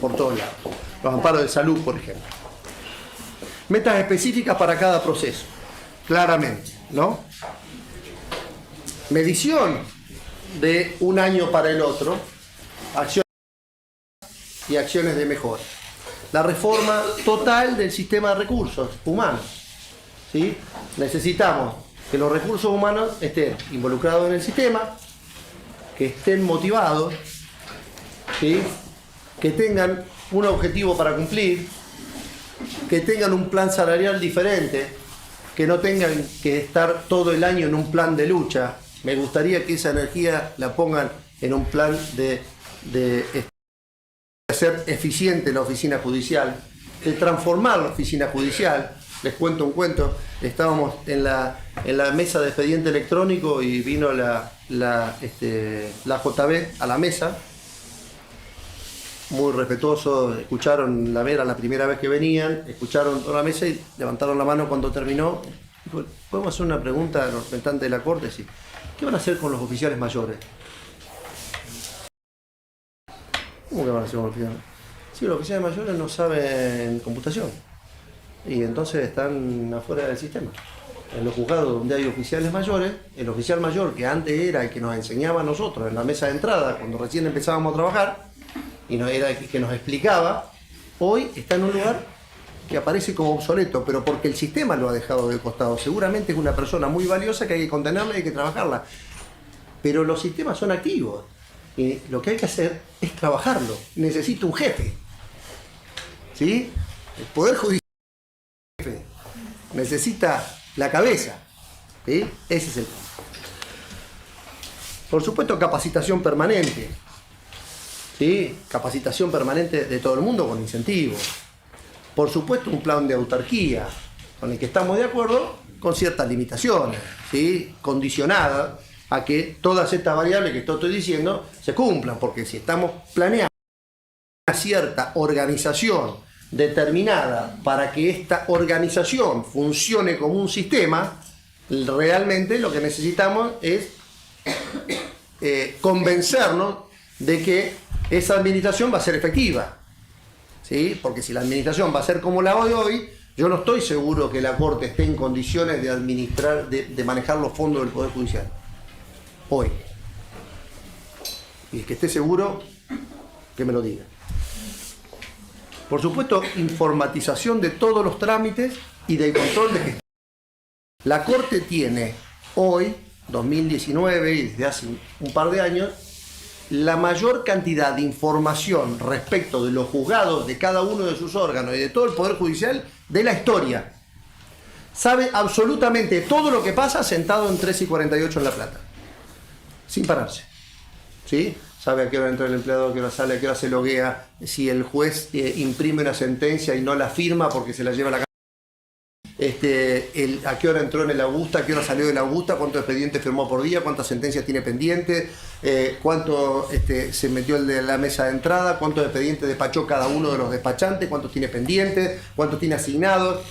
por todos lados. Los amparos de salud, por ejemplo. Metas específicas para cada proceso, claramente, ¿no? Medición de un año para el otro, acciones y acciones de mejora. La reforma total del sistema de recursos humanos, ¿sí? Necesitamos que los recursos humanos estén involucrados en el sistema, que estén motivados, ¿sí? Que tengan un objetivo para cumplir, que tengan un plan salarial diferente, que no tengan que estar todo el año en un plan de lucha. Me gustaría que esa energía la pongan en un plan de hacer eficiente la oficina judicial, de transformar la oficina judicial, Les cuento un cuento. Estábamos en la mesa de expediente electrónico y vino la JB a la mesa. Muy respetuoso, escucharon era la primera vez que venían, escucharon toda la mesa y levantaron la mano cuando terminó. Dijo, ¿podemos hacer una pregunta a los representantes de la Corte? Sí. ¿Qué van a hacer con los oficiales mayores? ¿Cómo que van a hacer con los oficiales? Sí, los oficiales mayores no saben computación y entonces están afuera del sistema. En los juzgados donde hay oficiales mayores, el oficial mayor que antes era el que nos enseñaba a nosotros en la mesa de entrada, cuando recién empezábamos a trabajar, y no era el que nos explicaba, hoy está en un lugar que aparece como obsoleto, pero porque el sistema lo ha dejado de costado. Seguramente es una persona muy valiosa que hay que contenerla y hay que trabajarla, pero los sistemas son activos y lo que hay que hacer es trabajarlo. Necesita un jefe, ¿sí? El Poder Judicial necesita la cabeza, ¿sí? Ese es el punto. Por supuesto, capacitación permanente, ¿sí? Capacitación permanente de todo el mundo con incentivos. Por supuesto, un plan de autarquía con el que estamos de acuerdo, con ciertas limitaciones, ¿sí? Condicionadas a que todas estas variables que estoy diciendo se cumplan, porque si estamos planeando una cierta organización determinada para que esta organización funcione como un sistema, realmente lo que necesitamos es convencernos de que esa administración va a ser efectiva, ¿sí? Porque si la administración va a ser como la de hoy, yo no estoy seguro que la Corte esté en condiciones de administrar, de manejar los fondos del Poder Judicial hoy. Y el que esté seguro, que me lo diga. Por supuesto, informatización de todos los trámites y del control de gestión. La Corte tiene hoy, 2019 y desde hace un par de años, la mayor cantidad de información respecto de los juzgados de cada uno de sus órganos y de todo el Poder Judicial de la historia. Sabe absolutamente todo lo que pasa sentado en 3 y 48 en La Plata, sin pararse, ¿sí? Sabe a qué hora entra el empleado, a qué hora sale, a qué hora se loguea, si el juez imprime una sentencia y no la firma porque se la lleva a la casa, a qué hora entró en el Augusta, a qué hora salió del Augusta, cuántos expedientes firmó por día, cuántas sentencias tiene pendientes, cuánto se metió el de la mesa de entrada, cuántos expedientes despachó cada uno de los despachantes, cuántos tiene pendientes, cuántos tiene asignados,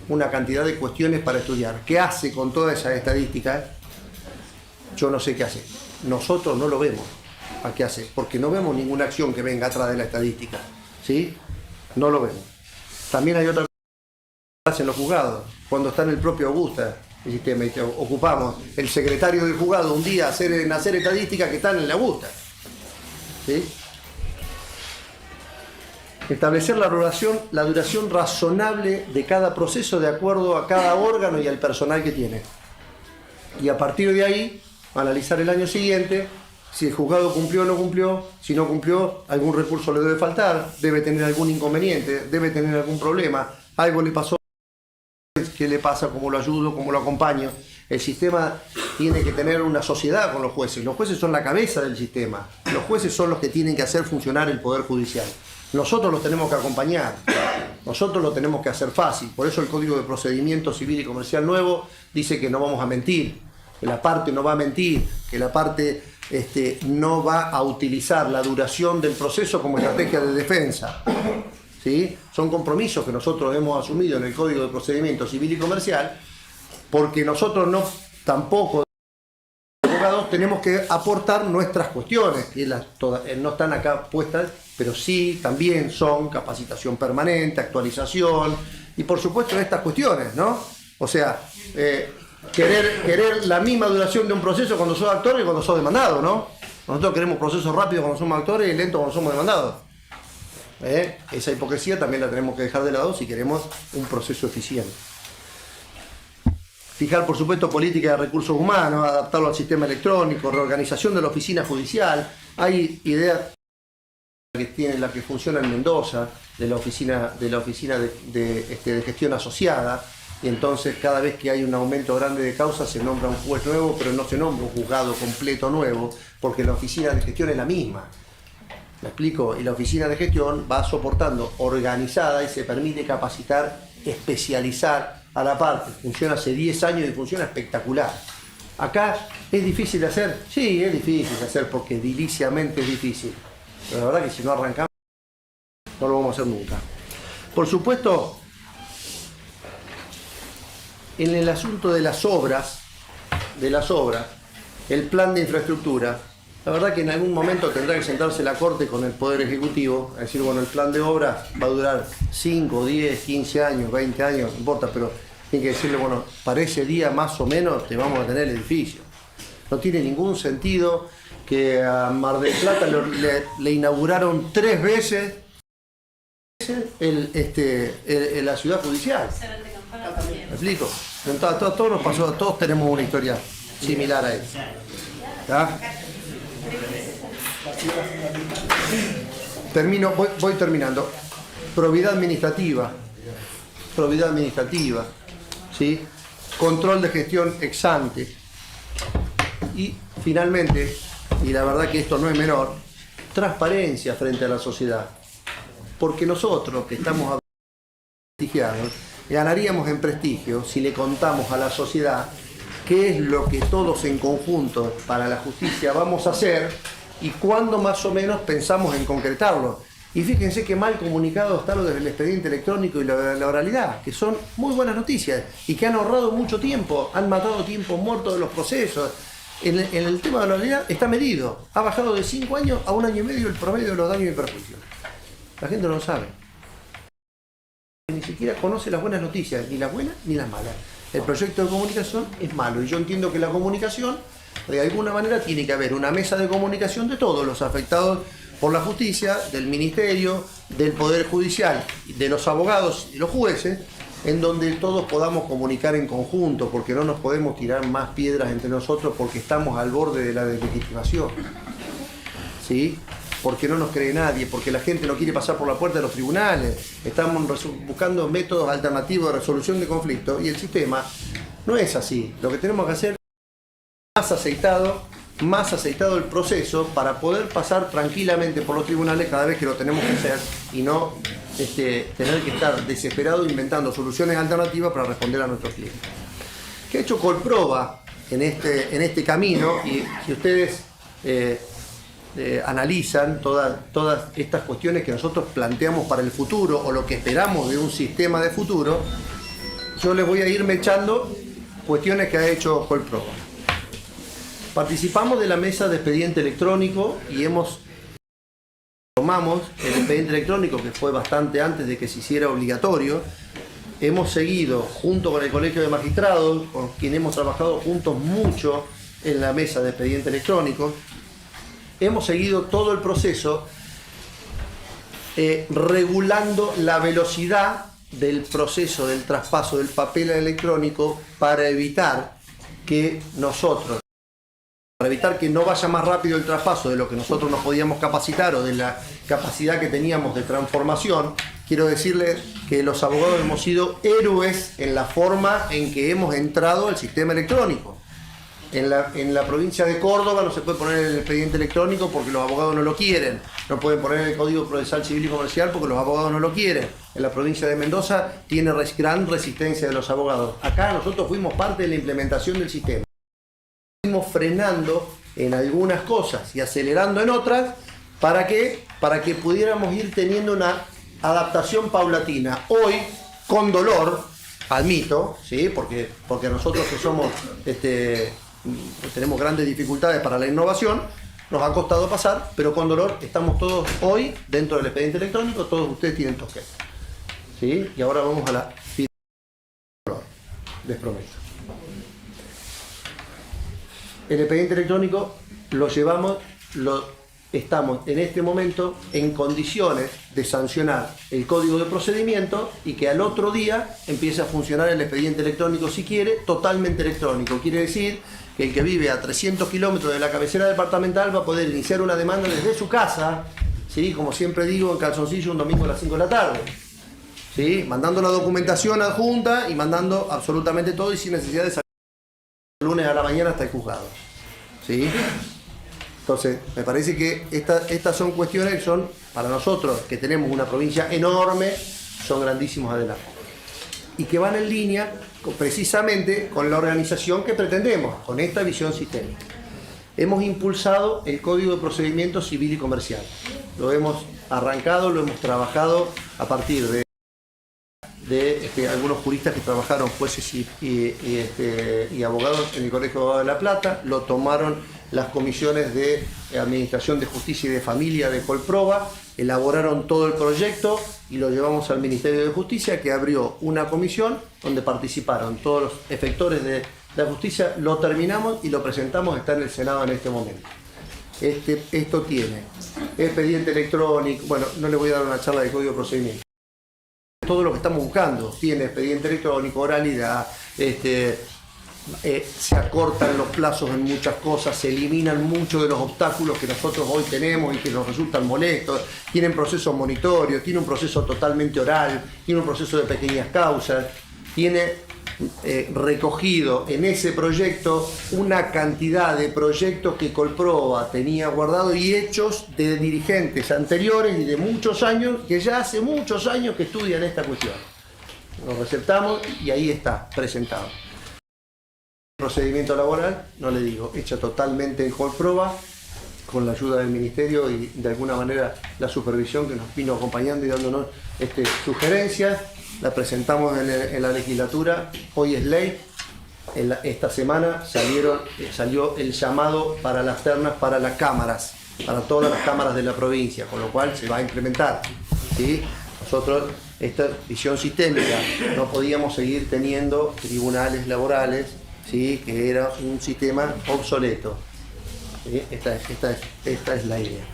una cantidad de cuestiones para estudiar. ¿Qué hace con todas esas estadísticas? Yo no sé qué hace. Nosotros no lo vemos. ¿A qué hace? Porque no vemos ninguna acción que venga atrás de la estadística, ¿sí? No lo vemos. También hay otra cosa en los juzgados, cuando está en el propio Augusta, el sistema, ocupamos el secretario del juzgado un día en hacer estadísticas que están en la Augusta, ¿sí? Establecer la duración razonable de cada proceso de acuerdo a cada órgano y al personal que tiene. Y a partir de ahí, analizar el año siguiente, si el juzgado cumplió o no cumplió, si no cumplió, algún recurso le debe faltar, debe tener algún inconveniente, debe tener algún problema, algo le pasó, qué le pasa, cómo lo ayudo, cómo lo acompaño. El sistema tiene que tener una sociedad con los jueces son la cabeza del sistema, los jueces son los que tienen que hacer funcionar el Poder Judicial. Nosotros los tenemos que acompañar, nosotros lo tenemos que hacer fácil, por eso el Código de Procedimiento Civil y Comercial nuevo dice que no vamos a mentir, que la parte no va a mentir, que la parte no va a utilizar la duración del proceso como estrategia de defensa, ¿sí? Son compromisos que nosotros hemos asumido en el Código de Procedimiento Civil y Comercial, porque nosotros tampoco abogados tenemos que aportar nuestras cuestiones, que no están acá puestas, pero sí también son capacitación permanente, actualización y por supuesto estas cuestiones, ¿no? O sea, querer la misma duración de un proceso cuando sos actor y cuando sos demandado, ¿no? Nosotros queremos procesos rápidos cuando somos actores y lentos cuando somos demandados. Esa hipocresía también la tenemos que dejar de lado si queremos un proceso eficiente. Fijar, por supuesto, política de recursos humanos, adaptarlo al sistema electrónico, reorganización de la oficina judicial. Hay ideas que tiene la que funciona en Mendoza, de la oficina de gestión asociada. Y entonces cada vez que hay un aumento grande de causas se nombra un juez nuevo, pero no se nombra un juzgado completo nuevo, porque la oficina de gestión es la misma. ¿Me explico? Y la oficina de gestión va soportando organizada y se permite capacitar especializar a la parte. Funciona hace 10 años y funciona espectacular. Acá es difícil de hacer, sí, es difícil de hacer porque ediliciamente es difícil. Pero la verdad que si no arrancamos, no lo vamos a hacer nunca. Por supuesto, en el asunto de las obras, el plan de infraestructura, la verdad que en algún momento tendrá que sentarse la Corte con el Poder Ejecutivo, a decir, bueno, el plan de obras va a durar 5, 10, 15 años, 20 años, no importa, pero tiene que decirle, bueno, para ese día más o menos te vamos a tener el edificio. No tiene ningún sentido que a Mar del Plata le inauguraron 3 veces la ciudad judicial. ¿Me explico? Todos nos pasó, todos tenemos una historia similar a esa. ¿Ya? Voy terminando. Probidad administrativa, ¿sí? Control de gestión ex ante. Y finalmente, y la verdad que esto no es menor, transparencia frente a la sociedad. Porque nosotros, que estamos prestigiados, ganaríamos en prestigio si le contamos a la sociedad qué es lo que todos en conjunto para la justicia vamos a hacer y cuándo más o menos pensamos en concretarlo. Y fíjense qué mal comunicado está lo del expediente electrónico y la oralidad, que son muy buenas noticias y que han ahorrado mucho tiempo, han matado tiempo muerto de los procesos. En el tema de la oralidad está medido, ha bajado de 5 años a 1 año y medio el promedio de los daños y perjuicios. La gente no lo sabe. Ni siquiera conoce las buenas noticias, ni las buenas ni las malas. El proyecto de comunicación es malo y yo entiendo que la comunicación, de alguna manera, tiene que haber una mesa de comunicación de todos los afectados por la justicia, del ministerio, del Poder Judicial, de los abogados y los jueces, en donde todos podamos comunicar en conjunto, porque no nos podemos tirar más piedras entre nosotros porque estamos al borde de la deslegitimación. ¿Sí? Porque no nos cree nadie, porque la gente no quiere pasar por la puerta de los tribunales, estamos buscando métodos alternativos de resolución de conflictos y el sistema no es así. Lo que tenemos que hacer es más aceitado el proceso para poder pasar tranquilamente por los tribunales cada vez que lo tenemos que hacer y no tener que estar desesperado inventando soluciones alternativas para responder a nuestros clientes. ¿Qué ha hecho Colproba en este camino? Y si ustedes analizan todas estas cuestiones que nosotros planteamos para el futuro o lo que esperamos de un sistema de futuro, yo les voy a ir echando cuestiones que ha hecho Colproba. Participamos de la mesa de expediente electrónico y tomamos el expediente electrónico, que fue bastante antes de que se hiciera obligatorio. Hemos seguido junto con el Colegio de Magistrados, con quien hemos trabajado juntos mucho en la mesa de expediente electrónico. Hemos seguido todo el proceso regulando la velocidad del proceso del traspaso del papel electrónico para evitar que no vaya más rápido el traspaso de lo que nosotros nos podíamos capacitar o de la capacidad que teníamos de transformación. Quiero decirles que los abogados hemos sido héroes en la forma en que hemos entrado al sistema electrónico. En la provincia de Córdoba no se puede poner el expediente electrónico porque los abogados no lo quieren. No pueden poner el Código Procesal Civil y Comercial porque los abogados no lo quieren. En la provincia de Mendoza tiene gran resistencia de los abogados. Acá nosotros fuimos parte de la implementación del sistema. Fuimos frenando en algunas cosas y acelerando en otras para que pudiéramos ir teniendo una adaptación paulatina. Hoy, con dolor, admito, ¿sí? porque nosotros que somos tenemos grandes dificultades para la innovación, nos ha costado pasar, pero con dolor estamos todos hoy dentro del expediente electrónico, todos ustedes tienen token. ¿Sí? Y ahora vamos a la les prometo. El expediente electrónico estamos en este momento en condiciones de sancionar el código de procedimiento y que al otro día empiece a funcionar el expediente electrónico, si quiere, totalmente electrónico. Quiere decir que el que vive a 300 kilómetros de la cabecera departamental va a poder iniciar una demanda desde su casa, ¿sí? Como siempre digo, en calzoncillo un domingo a las 5 de la tarde. ¿Sí? Mandando la documentación adjunta y mandando absolutamente todo y sin necesidad de salir el lunes a la mañana hasta el juzgado. ¿Sí? Entonces, me parece que estas son cuestiones que son, para nosotros, que tenemos una provincia enorme, son grandísimos adelantos. y que van en línea precisamente con la organización que pretendemos, con esta visión sistémica. Hemos impulsado el Código de Procedimiento Civil y Comercial. Lo hemos arrancado, lo hemos trabajado a partir de algunos juristas que trabajaron, jueces y abogados en el Colegio de Abogados de La Plata. Lo tomaron las comisiones de Administración de Justicia y de Familia de Colproba, elaboraron todo el proyecto y lo llevamos al Ministerio de Justicia, que abrió una comisión donde participaron todos los efectores de la justicia. Lo terminamos y lo presentamos, está en el Senado en este momento. Esto tiene expediente electrónico, bueno, no le voy a dar una charla de Código de Procedimiento. Todo lo que estamos buscando, tiene expediente electrónico, oralidad, se acortan los plazos en muchas cosas, se eliminan muchos de los obstáculos que nosotros hoy tenemos y que nos resultan molestos, tienen procesos monitorios, tiene un proceso totalmente oral, tiene un proceso de pequeñas causas, tiene recogido en ese proyecto una cantidad de proyectos que Colproba tenía guardado y hechos de dirigentes anteriores y de muchos años, que ya hace muchos años que estudian esta cuestión. Lo receptamos y ahí está presentado. Procedimiento laboral, no le digo, hecha totalmente en Colproba, con la ayuda del Ministerio y de alguna manera la supervisión que nos vino acompañando y dándonos sugerencias. La presentamos en la legislatura, hoy es ley. Esta semana salió el llamado para las ternas para las cámaras, para todas las cámaras de la provincia, con lo cual se va a implementar, ¿sí? Nosotros, esta visión sistémica, no podíamos seguir teniendo tribunales laborales, ¿sí? Que era un sistema obsoleto. ¿Sí? Esta es la idea.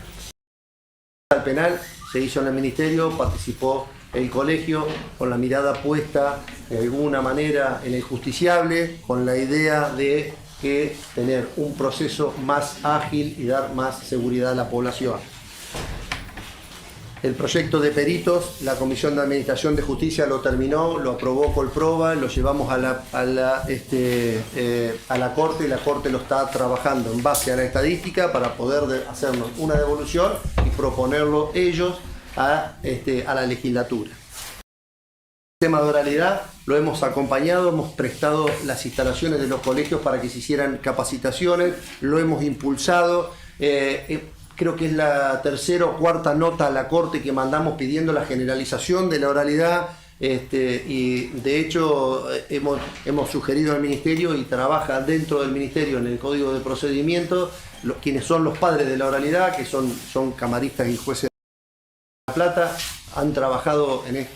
El penal se hizo en el Ministerio, participó el colegio con la mirada puesta de alguna manera en el justiciable, con la idea de tener un proceso más ágil y dar más seguridad a la población. El proyecto de peritos, la Comisión de Administración de Justicia lo terminó, lo aprobó Colproba, lo llevamos a la Corte y la Corte lo está trabajando en base a la estadística para poder hacernos una devolución y proponerlo ellos a la legislatura. El tema de oralidad lo hemos acompañado, hemos prestado las instalaciones de los colegios para que se hicieran capacitaciones, lo hemos impulsado. Creo que es la tercera o cuarta nota a la Corte que mandamos pidiendo la generalización de la oralidad, y de hecho hemos sugerido al Ministerio y trabaja dentro del Ministerio en el Código de Procedimiento quienes son los padres de la oralidad, que son camaristas y jueces de La Plata, han trabajado en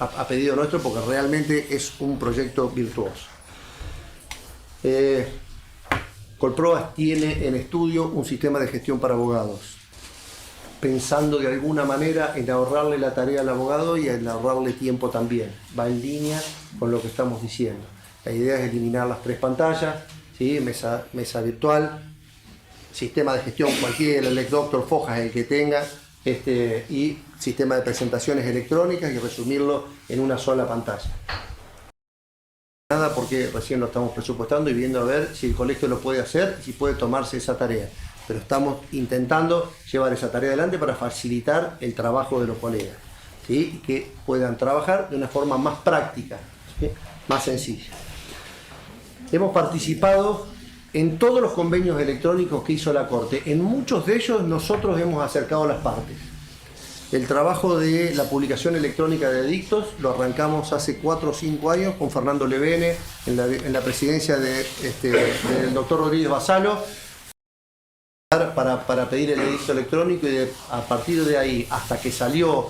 a pedido nuestro porque realmente es un proyecto virtuoso. Colproba tiene en estudio un sistema de gestión para abogados, pensando de alguna manera en ahorrarle la tarea al abogado y en ahorrarle tiempo también. Va en línea con lo que estamos diciendo. La idea es eliminar las 3 pantallas, ¿sí? Mesa virtual, sistema de gestión cualquiera, el LexDoctor, Fojas, el que tenga, y sistema de presentaciones electrónicas y resumirlo en una sola pantalla. Nada, porque recién lo estamos presupuestando y viendo a ver si el colegio lo puede hacer y si puede tomarse esa tarea. Pero estamos intentando llevar esa tarea adelante para facilitar el trabajo de los colegas, ¿sí? Y que puedan trabajar de una forma más práctica, ¿sí? Más sencilla. Hemos participado en todos los convenios electrónicos que hizo la Corte. En muchos de ellos nosotros hemos acercado las partes. El trabajo de la publicación electrónica de edictos lo arrancamos hace 4 o 5 años con Fernando Levene en la presidencia del doctor Rodríguez Basalo para pedir el edicto electrónico, y a partir de ahí hasta que salió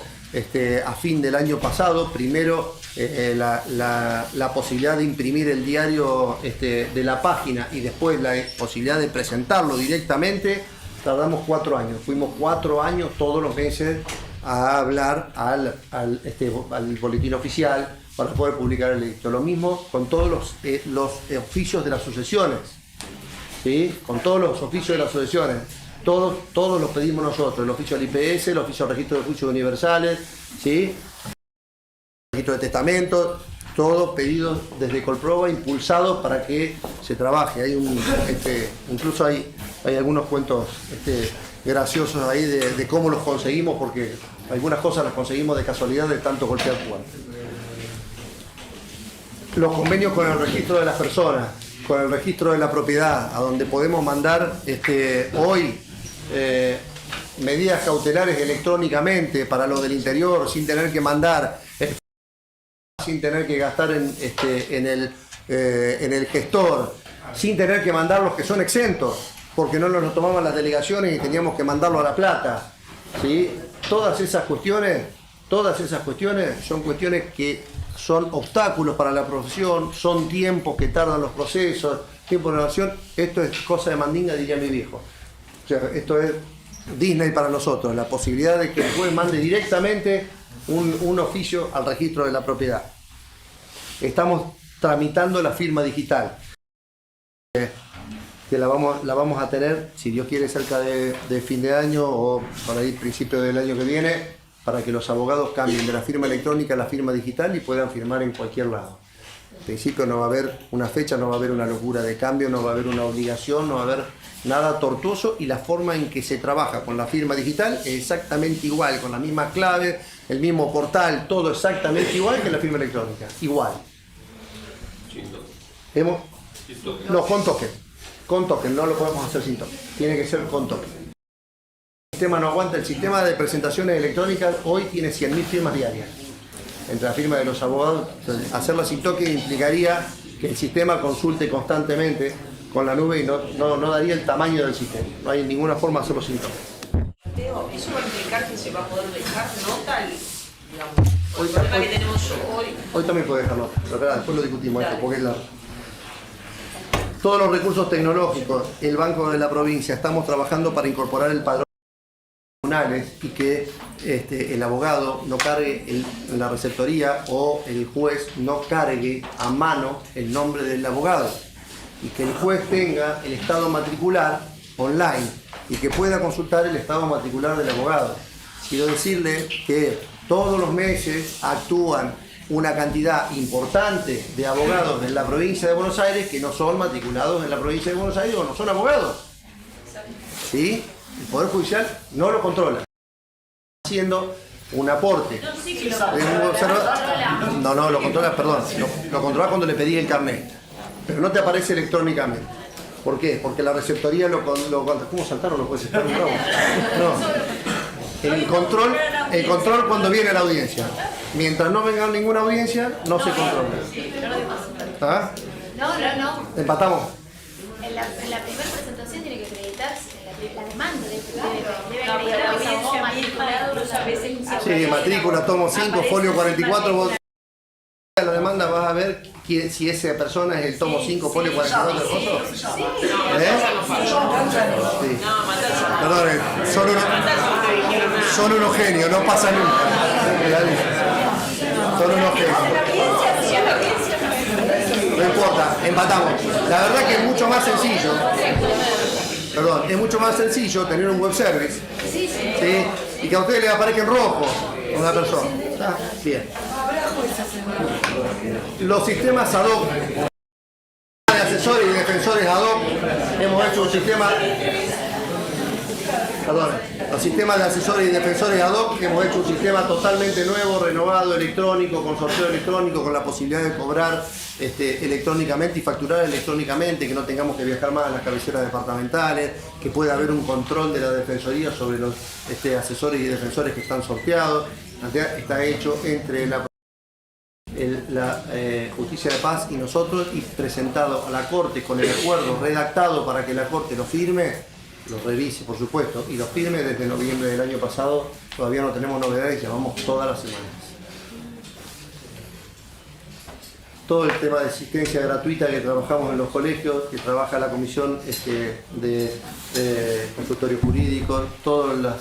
a fin del año pasado, primero la posibilidad de imprimir el diario de la página y después la posibilidad de presentarlo directamente, tardamos 4 años. Fuimos 4 años todos los meses a hablar al boletín oficial para poder publicar el edicto. Lo mismo con todos los oficios de las sucesiones, ¿sí? Con todos los oficios de las sucesiones. Todos los pedimos nosotros, el oficio del IPS, el oficio del registro de juicios universales, ¿sí? El registro de testamentos, todos pedidos desde Colproba, impulsados para que se trabaje. Hay incluso hay algunos cuentos graciosos ahí de cómo los conseguimos, porque algunas cosas las conseguimos de casualidad de tanto golpear fuerte. los convenios con el registro de las personas, con el registro de la propiedad, a donde podemos mandar hoy medidas cautelares electrónicamente para los del interior, sin tener que mandar, sin tener que gastar en el gestor, sin tener que mandar los que son exentos, porque no nos tomaban las delegaciones y teníamos que mandarlo a La Plata, ¿sí? Todas esas cuestiones son cuestiones que son obstáculos para la profesión, son tiempos que tardan los procesos, tiempo de relación. Esto es cosa de mandinga, diría mi viejo. O sea, esto es Disney para nosotros, la posibilidad de que el juez mande directamente un oficio al registro de la propiedad. Estamos tramitando la firma digital, que la vamos a tener, si Dios quiere, cerca de fin de año o por ahí principio del año que viene, para que los abogados cambien de la firma electrónica a la firma digital y puedan firmar en cualquier lado. En principio no va a haber una fecha, no va a haber una locura de cambio, no va a haber una obligación, no va a haber nada tortuoso, y la forma en que se trabaja con la firma digital es exactamente igual, con la misma clave, el mismo portal, todo exactamente igual que la firma electrónica, igual. No, con token, no lo podemos hacer sin token, tiene que ser con token. El sistema no aguanta, el sistema de presentaciones electrónicas hoy tiene 100.000 firmas diarias. Entre la firma de los abogados, hacerla sin token implicaría que el sistema consulte constantemente con la nube y no daría el tamaño del sistema. No hay ninguna forma de hacerlo sin token. Mateo, ¿eso va a implicar que se va a poder dejar nota, digamos, el problema que tenemos hoy? Hoy también puede dejar nota, pero claro, después lo discutimos esto, porque es todos los recursos tecnológicos, el Banco de la Provincia, estamos trabajando para incorporar el padrón y que el abogado no cargue en la receptoría o el juez no cargue a mano el nombre del abogado, y que el juez tenga el estado matricular online y que pueda consultar el estado matricular del abogado. Quiero decirle que todos los meses actúan una cantidad importante de abogados en la provincia de Buenos Aires que no son matriculados en la provincia de Buenos Aires o no son abogados, ¿sí? El Poder Judicial no lo controla, haciendo un aporte. No, lo controla, perdón, lo controla cuando le pedí el carnet, pero no te aparece electrónicamente. ¿Por qué? Porque la receptoría ¿cómo saltaron? ¿No puede ser? No. El control cuando viene la audiencia. Mientras no venga ninguna audiencia, no se controla. ¿Ah? No. Empatamos. En la primera presentación tiene que acreditarse la demanda, debe No, pero la audiencia misma matriculado. incluso a veces... Sí, matrícula, tomo 5, folio 44, vos la demanda vas a ver si esa persona es el tomo 5, folio 44 del coso. Sí. Perdón, son unos genios, no pasa nunca. Son unos genios. No importa, empatamos. La verdad que es mucho más sencillo. Perdón, es mucho más sencillo tener un web service, ¿sí? Y que a ustedes les aparezca en rojo una persona. ¿Está? Bien. Los sistemas ad hoc, de asesores y defensores ad hoc, hemos hecho un sistema. Perdón, los sistemas de asesores y defensores ad hoc, hemos hecho un sistema totalmente nuevo, renovado, electrónico, con sorteo electrónico, con la posibilidad de cobrar electrónicamente y facturar electrónicamente, que no tengamos que viajar más a las cabeceras departamentales, que pueda haber un control de la defensoría sobre los asesores y defensores que están sorteados. Está hecho entre la Justicia de Paz y nosotros, y presentado a la Corte con el acuerdo redactado para que la Corte lo firme, lo revise por supuesto y lo firme desde noviembre del año pasado. Todavía no tenemos novedades, llevamos todas las semanas. Todo el tema de asistencia gratuita que trabajamos en los colegios, que trabaja la Comisión de Consultorio Jurídico, toda la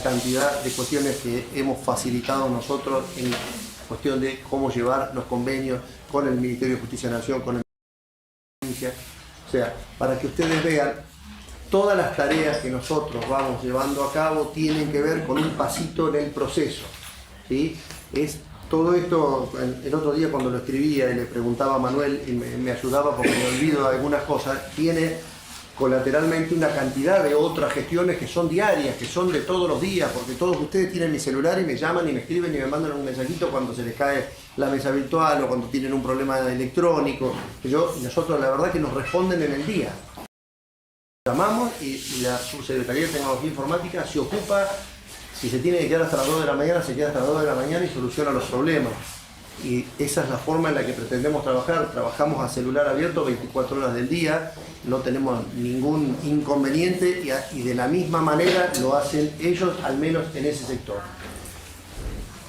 cantidad de cuestiones que hemos facilitado nosotros en cuestión de cómo llevar los convenios con el Ministerio de Justicia de la Nación, con el Ministerio. O sea, para que ustedes vean, todas las tareas que nosotros vamos llevando a cabo tienen que ver con un pasito en el proceso, ¿sí? Todo esto, el otro día cuando lo escribía y le preguntaba a Manuel y me ayudaba porque me olvido de algunas cosas, tiene colateralmente una cantidad de otras gestiones que son diarias, que son de todos los días, porque todos ustedes tienen mi celular y me llaman y me escriben y me mandan un mensajito cuando se les cae la mesa virtual o cuando tienen un problema electrónico. Y nosotros la verdad que nos responden en el día. Llamamos y la Subsecretaría de Tecnología Informática se ocupa, si se tiene que quedar hasta las 2 de la mañana, se queda hasta las 2 de la mañana y soluciona los problemas. Y esa es la forma en la que pretendemos trabajar. Trabajamos a celular abierto 24 horas del día, no tenemos ningún inconveniente y de la misma manera lo hacen ellos, al menos en ese sector.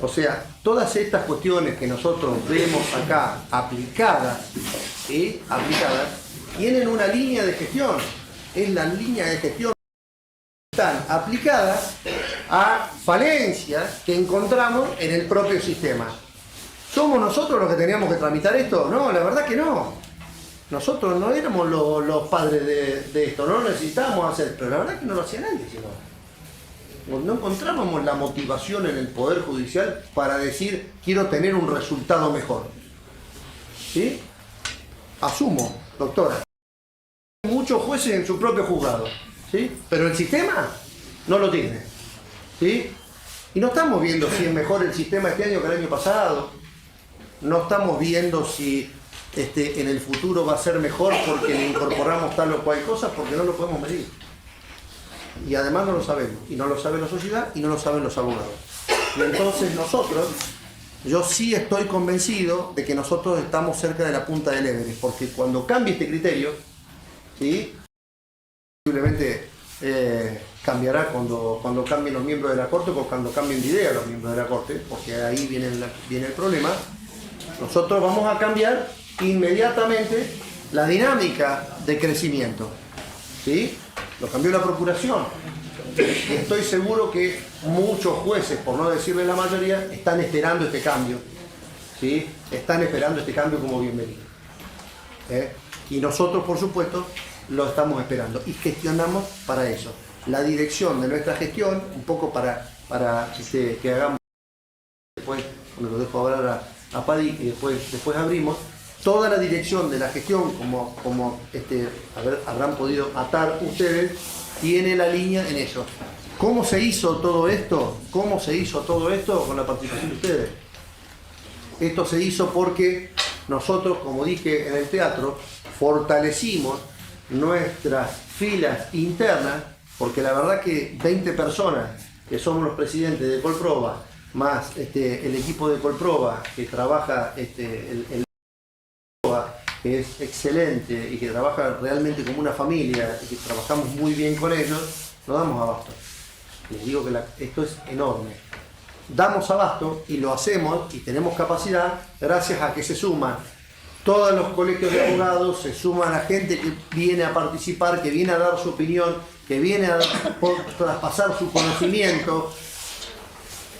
O sea, todas estas cuestiones que nosotros vemos acá aplicadas, tienen una línea de gestión. Es la línea de gestión que están aplicadas a falencias que encontramos en el propio sistema. ¿Somos nosotros los que teníamos que tramitar esto? No, la verdad que no. Nosotros no éramos los padres de esto, no lo necesitábamos hacer, pero la verdad que no lo hacía nadie, sino no encontrábamos la motivación en el Poder Judicial para decir quiero tener un resultado mejor. ¿Sí? Asumo, doctora. Muchos jueces en su propio juzgado, ¿sí? Pero el sistema no lo tiene, ¿sí? Y no estamos viendo si es mejor el sistema este año que el año pasado. No estamos viendo si en el futuro va a ser mejor porque le incorporamos tal o cual cosa, porque no lo podemos medir. Y además no lo sabemos. Y no lo sabe la sociedad y no lo saben los abogados. Y entonces yo sí estoy convencido de que nosotros estamos cerca de la punta del Everest, porque cuando cambie este criterio, ¿sí? Posiblemente cambiará cuando cambien los miembros de la Corte o cuando cambien de idea los miembros de la Corte, porque ahí viene el problema. Nosotros vamos a cambiar inmediatamente la dinámica de crecimiento, ¿sí? Lo cambió la Procuración. Y estoy seguro que muchos jueces, por no decirle la mayoría, están esperando este cambio, ¿sí? Están esperando este cambio como bienvenido. Y nosotros, por supuesto, lo estamos esperando y gestionamos para eso. La dirección de nuestra gestión, un poco para que hagamos, después cuando lo dejo hablar a Paddy y después abrimos, toda la dirección de la gestión, como habrán podido atar ustedes, tiene la línea en eso. ¿Cómo se hizo todo esto? ¿Cómo se hizo todo esto con la participación de ustedes? Esto se hizo porque nosotros, como dije en el teatro, fortalecimos nuestras filas internas, porque la verdad que 20 personas, que somos los presidentes de Colproba, más el equipo de Colproba, que trabaja el que es excelente y que trabaja realmente como una familia y que trabajamos muy bien con ellos, no damos abasto. Les digo que esto es enorme. Damos abasto y lo hacemos y tenemos capacidad gracias a que se suman todos los colegios de abogados, se suma la gente que viene a participar, que viene a dar su opinión, que viene a traspasar su conocimiento,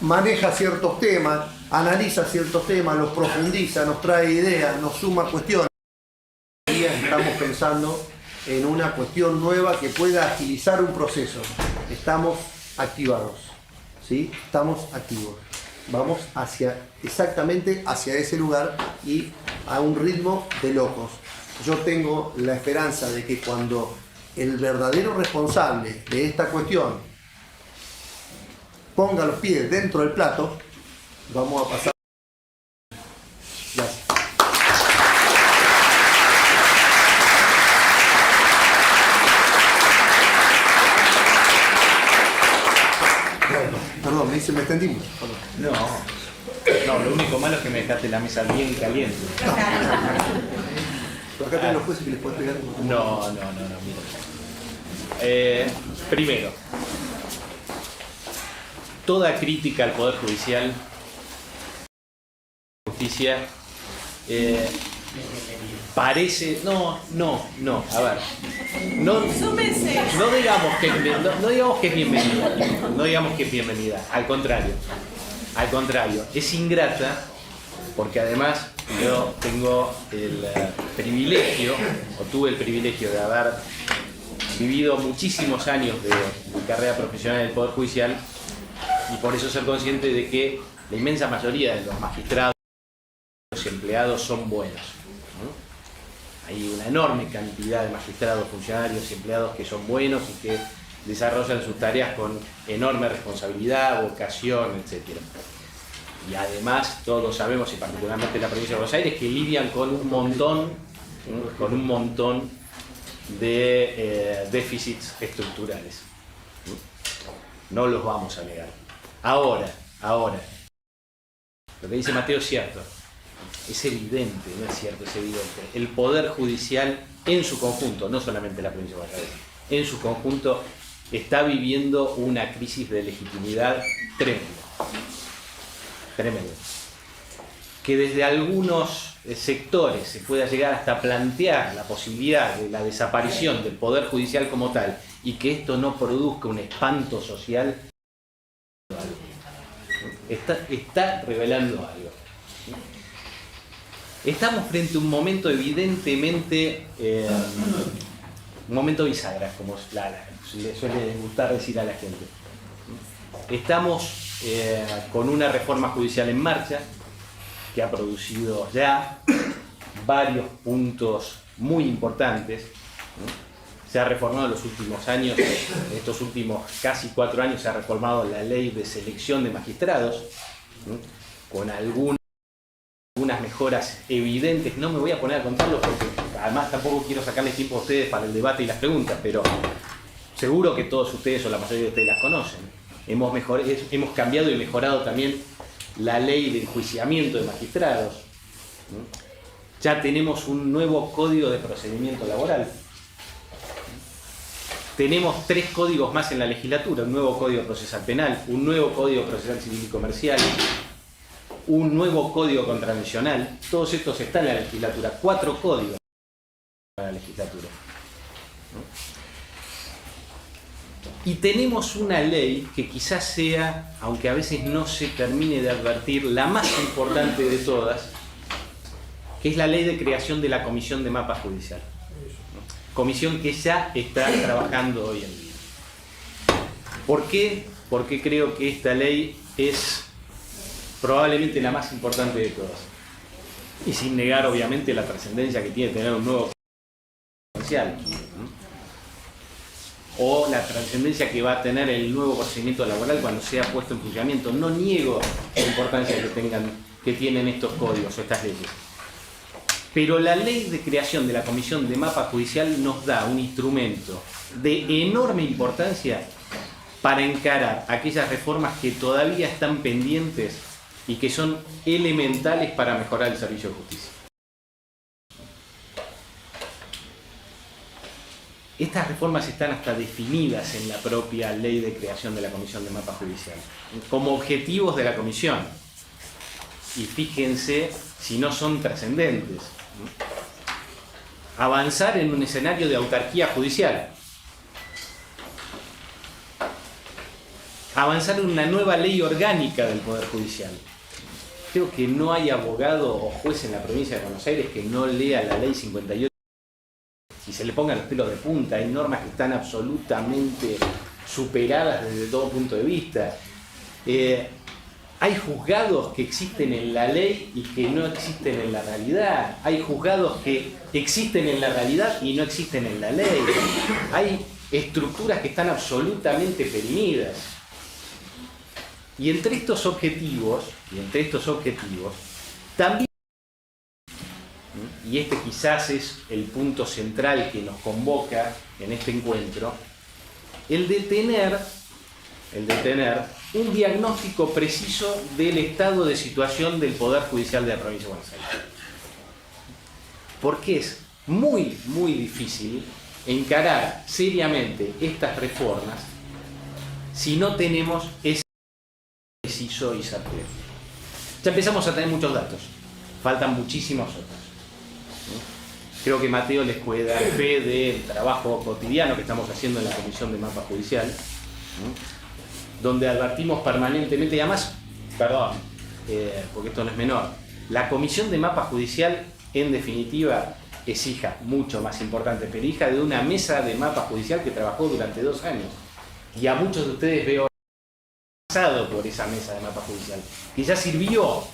maneja ciertos temas, analiza ciertos temas, los profundiza, nos trae ideas, nos suma cuestiones. Y estamos pensando en una cuestión nueva que pueda agilizar un proceso. Estamos activados, ¿sí? Estamos activos. Vamos exactamente hacia ese lugar y a un ritmo de locos. Yo tengo la esperanza de que cuando el verdadero responsable de esta cuestión ponga los pies dentro del plato, vamos a pasar. Gracias. Perdón, me extendí mucho. No, lo único malo es que me dejaste la mesa bien caliente. Pero acá tengo los jueces que les puedes pegar. No, mira. Primero, toda crítica al Poder Judicial, justicia, parece... No, a ver. No digamos que es bienvenida. No digamos que es bienvenida. Al contrario, es ingrata porque además yo tengo el privilegio, o tuve el privilegio de haber vivido muchísimos años de carrera profesional en el Poder Judicial y por eso ser consciente de que la inmensa mayoría de los magistrados, los empleados son buenos, ¿no? hay una enorme cantidad de magistrados, funcionarios y empleados que son buenos y que desarrollan sus tareas con enorme responsabilidad, vocación, etc. Y además todos sabemos, y particularmente en la provincia de Buenos Aires, que lidian con un montón de déficits estructurales. No los vamos a negar. Ahora, lo que dice Mateo es cierto. Es evidente, no es cierto, es evidente. El Poder Judicial en su conjunto, no solamente la provincia de Buenos Aires, en su conjunto está viviendo una crisis de legitimidad tremenda. Tremenda. Que desde algunos sectores se pueda llegar hasta plantear la posibilidad de la desaparición del Poder Judicial como tal y que esto no produzca un espanto social, está revelando algo. Estamos frente a un momento evidentemente, un momento bisagra, como le suele gustar decir a la gente. Estamos con una reforma judicial en marcha que ha producido ya varios puntos muy importantes. Se ha reformado en los últimos años, en estos últimos casi 4 años se ha reformado la ley de selección de magistrados, con algunas mejoras evidentes. No me voy a poner a contarlo porque además tampoco quiero sacarles tiempo a ustedes para el debate y las preguntas, pero seguro que todos ustedes o la mayoría de ustedes las conocen. Hemos cambiado y mejorado también la ley de enjuiciamiento de magistrados. Ya tenemos un nuevo código de procedimiento laboral. Tenemos 3 códigos más en la legislatura: un nuevo código procesal penal, un nuevo código procesal civil y comercial, un nuevo código contravencional. Todos estos están en la legislatura. 4 códigos en la legislatura. Y tenemos una ley que quizás sea, aunque a veces no se termine de advertir, la más importante de todas, que es la ley de creación de la Comisión de Mapa Judicial. Comisión que ya está trabajando hoy en día. ¿Por qué? Porque creo que esta ley es probablemente la más importante de todas. Y sin negar, obviamente, la trascendencia que tiene tener un nuevo judicial. O la trascendencia que va a tener el nuevo procedimiento laboral cuando sea puesto en funcionamiento. No niego la importancia que tienen estos códigos o estas leyes. Pero la ley de creación de la Comisión de Mapa Judicial nos da un instrumento de enorme importancia para encarar aquellas reformas que todavía están pendientes y que son elementales para mejorar el servicio de justicia. Estas reformas están hasta definidas en la propia ley de creación de la Comisión de Mapa Judicial, como objetivos de la Comisión. Y fíjense si no son trascendentes. Avanzar en un escenario de autarquía judicial. Avanzar en una nueva ley orgánica del Poder Judicial. Creo que no hay abogado o juez en la provincia de Buenos Aires que no lea la ley 58 y se le pongan los pelos de punta. Hay normas que están absolutamente superadas desde todo punto de vista. Hay juzgados que existen en la ley y que no existen en la realidad. Hay juzgados que existen en la realidad y no existen en la ley. Hay estructuras que están absolutamente perimidas. Y entre estos objetivos, también, y este quizás es el punto central que nos convoca en este encuentro, el de tener un diagnóstico preciso del estado de situación del Poder Judicial de la provincia de Buenos Aires. Porque es muy, muy difícil encarar seriamente estas reformas si no tenemos ese preciso y certero. Ya empezamos a tener muchos datos, faltan muchísimos otros. Creo que Mateo les puede dar fe del trabajo cotidiano que estamos haciendo en la Comisión de Mapa Judicial, donde advertimos permanentemente, y además, porque esto no es menor, la Comisión de Mapa Judicial, en definitiva, es hija, mucho más importante, pero hija de una mesa de mapa judicial que trabajó durante 2 años. Y a muchos de ustedes veo pasado por esa mesa de mapa judicial, que ya sirvió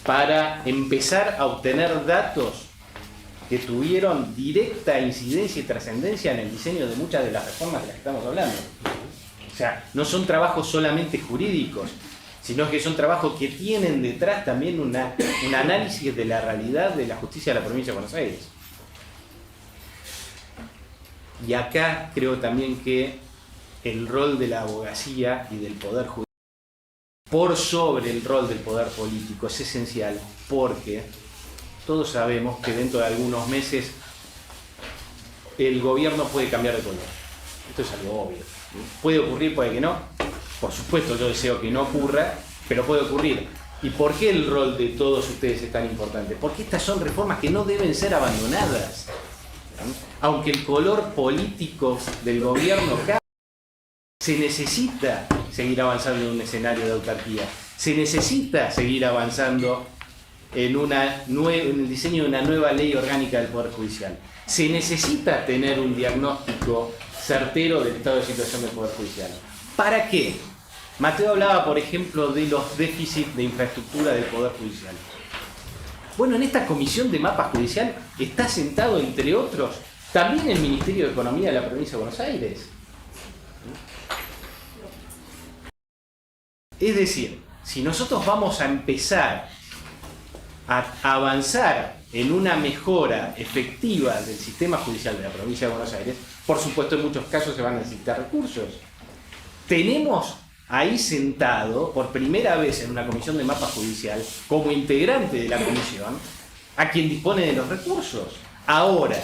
para empezar a obtener datos que tuvieron directa incidencia y trascendencia en el diseño de muchas de las reformas de las que estamos hablando. O sea, no son trabajos solamente jurídicos, sino que son trabajos que tienen detrás también un análisis de la realidad de la justicia de la provincia de Buenos Aires. Y acá creo también que el rol de la abogacía y del poder judicial por sobre el rol del poder político es esencial, porque todos sabemos que dentro de algunos meses el gobierno puede cambiar de color. Esto es algo obvio. Puede ocurrir, puede que no. Por supuesto, yo deseo que no ocurra, pero puede ocurrir. ¿Y por qué el rol de todos ustedes es tan importante? Porque estas son reformas que no deben ser abandonadas. Aunque el color político del gobierno cambie, se necesita seguir avanzando en un escenario de autarquía. Se necesita seguir avanzando en el diseño de una nueva ley orgánica del Poder Judicial. Se necesita tener un diagnóstico certero del estado de situación del Poder Judicial. ¿Para qué? Mateo hablaba, por ejemplo, de los déficits de infraestructura del Poder Judicial. Bueno, en esta comisión de mapa judicial está sentado, entre otros, también el Ministerio de Economía de la provincia de Buenos Aires. Es decir, si nosotros vamos a empezar a avanzar en una mejora efectiva del sistema judicial de la provincia de Buenos Aires, por supuesto en muchos casos se van a necesitar recursos. Tenemos ahí sentado, por primera vez en una comisión de mapa judicial, como integrante de la comisión, a quien dispone de los recursos. Ahora,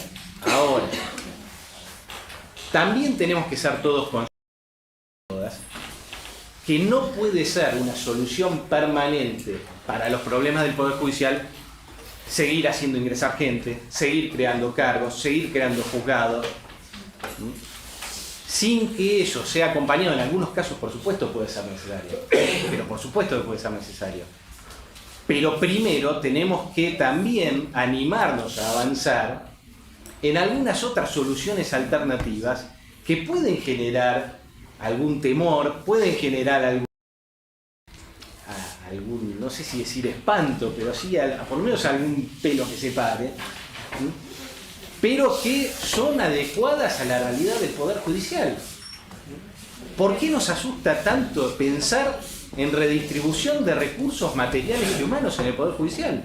también tenemos que ser todos conscientes que no puede ser una solución permanente para los problemas del Poder Judicial seguir haciendo ingresar gente, seguir creando cargos, seguir creando juzgados, sin que eso sea acompañado. En algunos casos, por supuesto, puede ser necesario, pero por supuesto que puede ser necesario. Pero primero tenemos que también animarnos a avanzar en algunas otras soluciones alternativas que pueden generar algún temor, pueden generar algún, no sé si decir espanto, pero sí por lo menos algún pelo que se pare, pero que son adecuadas a la realidad del Poder Judicial. ¿Por qué nos asusta tanto pensar en redistribución de recursos materiales y humanos en el Poder Judicial?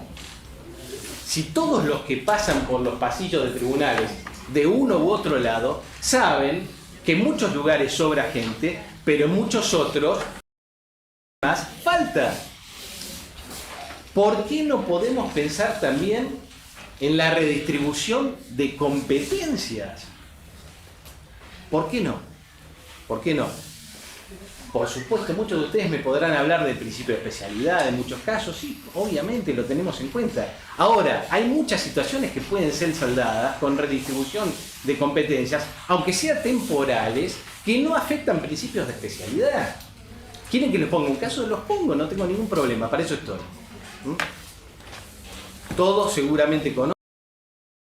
Si todos los que pasan por los pasillos de tribunales de uno u otro lado saben que en muchos lugares sobra gente, pero en muchos otros más falta. ¿Por qué no podemos pensar también en la redistribución de competencias? ¿Por qué no? ¿Por qué no? Por supuesto, muchos de ustedes me podrán hablar del principio de especialidad en muchos casos, sí, obviamente lo tenemos en cuenta. Ahora, hay muchas situaciones que pueden ser saldadas con redistribución de competencias, aunque sean temporales, que no afectan principios de especialidad. ¿Quieren que les ponga un caso? Los pongo, no tengo ningún problema, para eso estoy. Todos seguramente conocen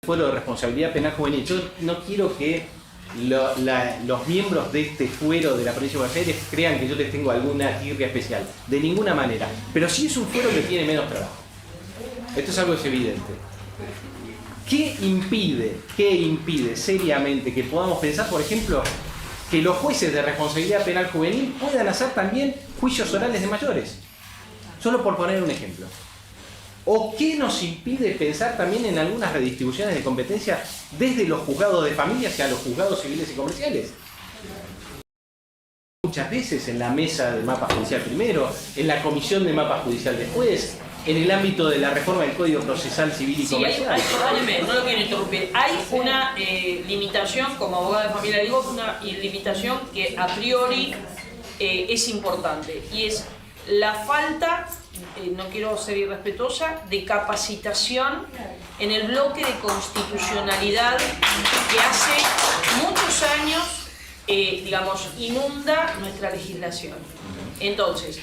el fuero de responsabilidad penal juvenil. Yo no quiero que los miembros de este fuero de la provincia de Buenos Aires crean que yo les tengo alguna tirria especial. De ninguna manera. Pero sí es un fuero que tiene menos trabajo. Esto es algo que es evidente. ¿Qué impide seriamente que podamos pensar, por ejemplo, que los jueces de responsabilidad penal juvenil puedan hacer también juicios orales de mayores? Solo por poner un ejemplo. ¿O qué nos impide pensar también en algunas redistribuciones de competencia desde los juzgados de familia hacia los juzgados civiles y comerciales? Muchas veces en la mesa de mapa judicial primero, en la comisión de mapa judicial después, en el ámbito de la reforma del Código Procesal Civil y Comercial. Perdóneme, no lo quiero interrumpir. Hay una limitación, como abogado de familia digo, una limitación que a priori es importante, y es la falta, no quiero ser irrespetuosa, de capacitación en el bloque de constitucionalidad que hace muchos años, digamos, inunda nuestra legislación. Entonces,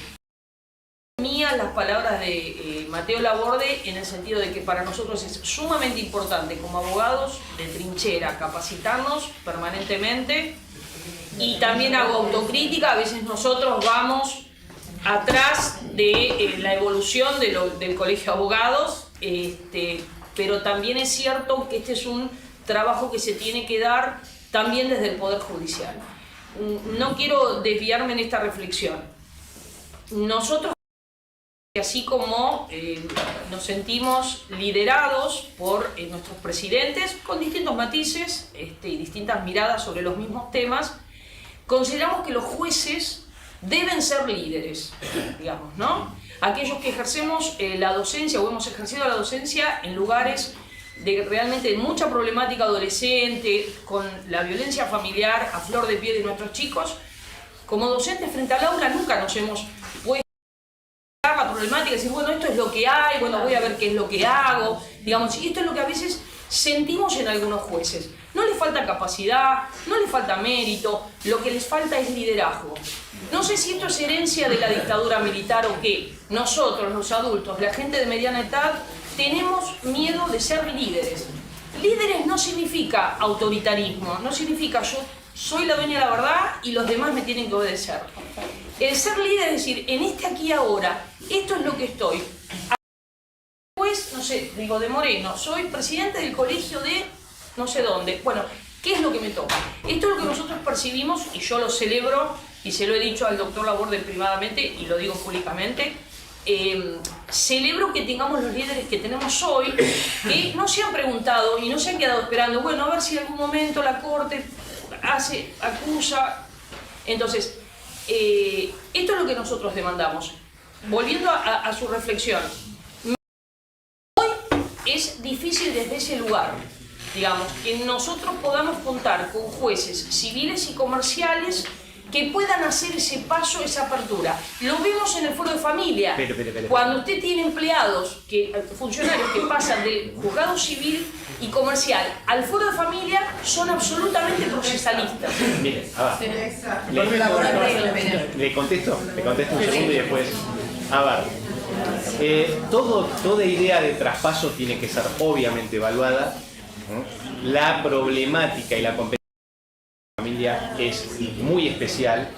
mías las palabras de Mateo Laborde en el sentido de que para nosotros es sumamente importante como abogados de trinchera capacitarnos permanentemente, y también hago autocrítica, a veces nosotros vamos atrás de la evolución del Colegio de Abogados, que pero también es cierto que este es un trabajo que se tiene que dar también desde el Poder Judicial. No quiero desviarme en esta reflexión. Nosotros, así como nos sentimos liderados por nuestros presidentes, con distintos matices y distintas miradas sobre los mismos temas, consideramos que los jueces deben ser líderes, digamos, ¿no? Aquellos que ejercemos la docencia o hemos ejercido la docencia en lugares de realmente mucha problemática adolescente, con la violencia familiar a flor de piel de nuestros chicos, como docentes frente al aula nunca nos hemos puesto la problemática y decir, bueno, esto es lo que hay, bueno, voy a ver qué es lo que hago, digamos, y esto es lo que a veces sentimos en algunos jueces. No les falta capacidad, no les falta mérito, lo que les falta es liderazgo. No sé si esto es herencia de la dictadura militar o qué. Nosotros, los adultos, la gente de mediana edad, tenemos miedo de ser líderes. Líderes no significa autoritarismo, no significa yo soy la dueña de la verdad y los demás me tienen que obedecer. El ser líder es decir, en este aquí y ahora, esto es lo que estoy. Después, no sé, digo de Moreno, soy presidente del colegio de no sé dónde. Bueno, ¿qué es lo que me toca? Esto es lo que nosotros percibimos y yo lo celebro y se lo he dicho al doctor Laborde privadamente y lo digo públicamente. Celebro que tengamos los líderes que tenemos hoy, que no se han preguntado y no se han quedado esperando, bueno, a ver si en algún momento la Corte acusa. Entonces, esto es lo que nosotros demandamos. Volviendo a su reflexión, hoy es difícil desde ese lugar, digamos, que nosotros podamos contar con jueces civiles y comerciales que puedan hacer ese paso, esa apertura. Lo vemos en el foro de familia. Pero. Cuando usted tiene empleados, funcionarios que pasan del juzgado civil y comercial al foro de familia, son absolutamente procesalistas. Mire, le contesto un segundo y después. A ver, toda idea de traspaso tiene que ser obviamente evaluada. La problemática y la competencia de la familia es muy especial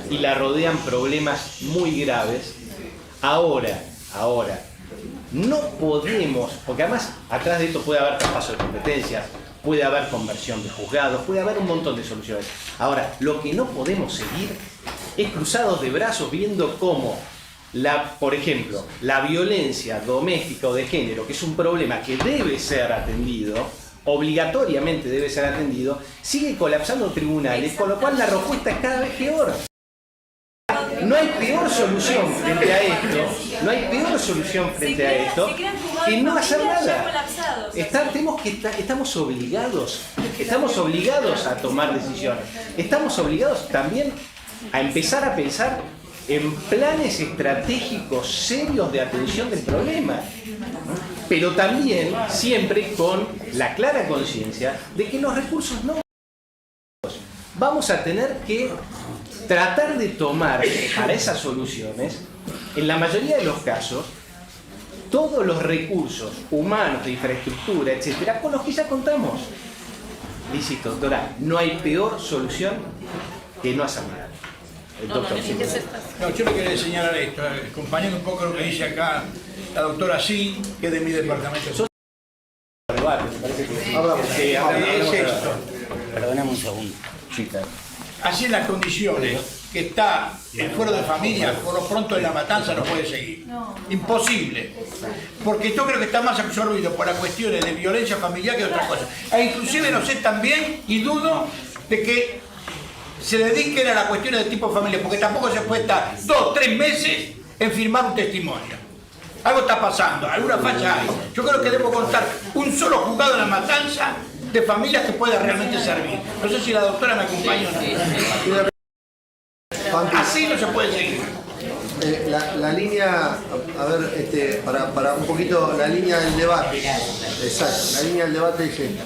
y la rodean problemas muy graves. Ahora, no podemos, porque además atrás de esto puede haber traspaso de competencias, puede haber conversión de juzgados, puede haber un montón de soluciones. Ahora, lo que no podemos seguir es cruzados de brazos viendo cómo por ejemplo, la violencia doméstica o de género, que es un problema que debe ser atendido, obligatoriamente debe ser atendido, sigue colapsando tribunales, con lo cual la respuesta es cada vez peor. No hay peor solución frente a esto, que no hacer nada. Estamos obligados a tomar decisiones. Estamos obligados también a empezar a pensar en planes estratégicos serios de atención del problema, pero también siempre con la clara conciencia de que los recursos no vamos a tener que tratar de tomar para esas soluciones, en la mayoría de los casos, todos los recursos humanos, de infraestructura, etcétera, con los que ya contamos. Lícito, doctora, no hay peor solución que no hacer nada. Yo le quería señalar esto, acompañando un poco lo que dice acá la doctora Sin, que es de mi departamento. Es esto. Perdóname un segundo. Así en las condiciones que está el foro de familia, por lo pronto en La Matanza no puede seguir. Imposible. Porque yo creo que está más absorbido por las cuestiones de violencia familiar que otra cosa. E inclusive no sé también, y dudo, de que se dediquen a las cuestiones de tipo familia, porque tampoco se puede estar 2 o 3 meses en firmar un testimonio. Algo está pasando, alguna falla hay. Yo creo que debo contar un solo juzgado en La Matanza de familias que pueda realmente servir. No sé si la doctora me acompaña o no. Así no se puede seguir. La línea, a ver, para un poquito, la línea del debate. Exacto, la línea del debate es esta.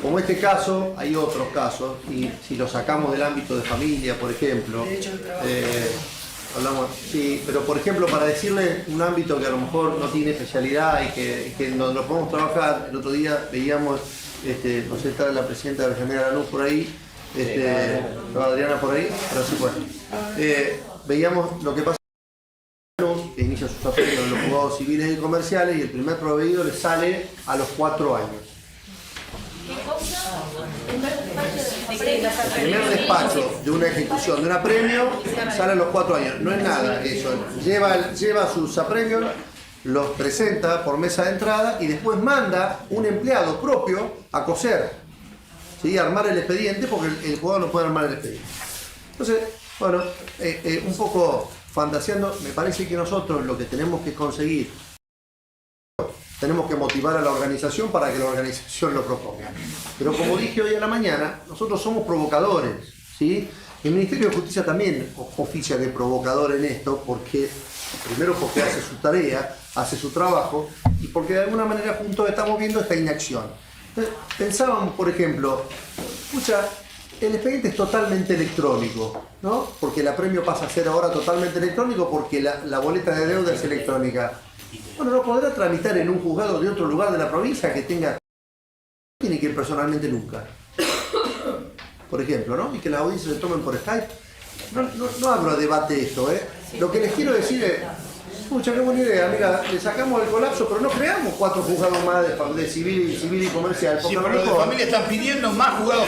Como este caso, hay otros casos, y si lo sacamos del ámbito de familia, por ejemplo, hablamos, sí, pero por ejemplo, para decirle un ámbito que a lo mejor no tiene especialidad y que no lo podemos trabajar, el otro día veíamos, no sé, está la presidenta de la Regenera Lanús por ahí, Adriana por ahí, pero sí, bueno. Veíamos lo que pasa en Lanús, que inicia sus apremios en los juzgados civiles y comerciales y el primer proveído le sale a los 4 años. ¿Qué cosa? El El primer despacho de una ejecución de un apremio sale a los 4 años. No es nada eso. Lleva sus apremios, los presenta por mesa de entrada y después manda un empleado propio a coser, ¿sí? A armar el expediente, porque el juzgado no puede armar el expediente. Entonces, bueno, un poco fantaseando, me parece que nosotros lo que tenemos que conseguir, tenemos que motivar a la organización para que la organización lo proponga. Pero como dije hoy a la mañana, nosotros somos provocadores, ¿sí? El Ministerio de Justicia también oficia de provocador en esto, primero porque hace su tarea, hace su trabajo, y porque de alguna manera juntos estamos viendo esta inacción. Entonces, pensábamos, por ejemplo, escucha, el expediente es totalmente electrónico, ¿no? Porque el apremio pasa a ser ahora totalmente electrónico porque la boleta de deuda es electrónica. Bueno, no podrá tramitar en un juzgado de otro lugar de la provincia que tiene que ir personalmente nunca. Por ejemplo, ¿no? Y que las audiencias se tomen por Skype. No abro debate esto, ¿eh? Lo que les quiero decir es, escucha, qué buena idea, mira, le sacamos el colapso, pero no creamos 4 juzgados más de civil y comercial. Sí, pero los de familia están pidiendo más juzgados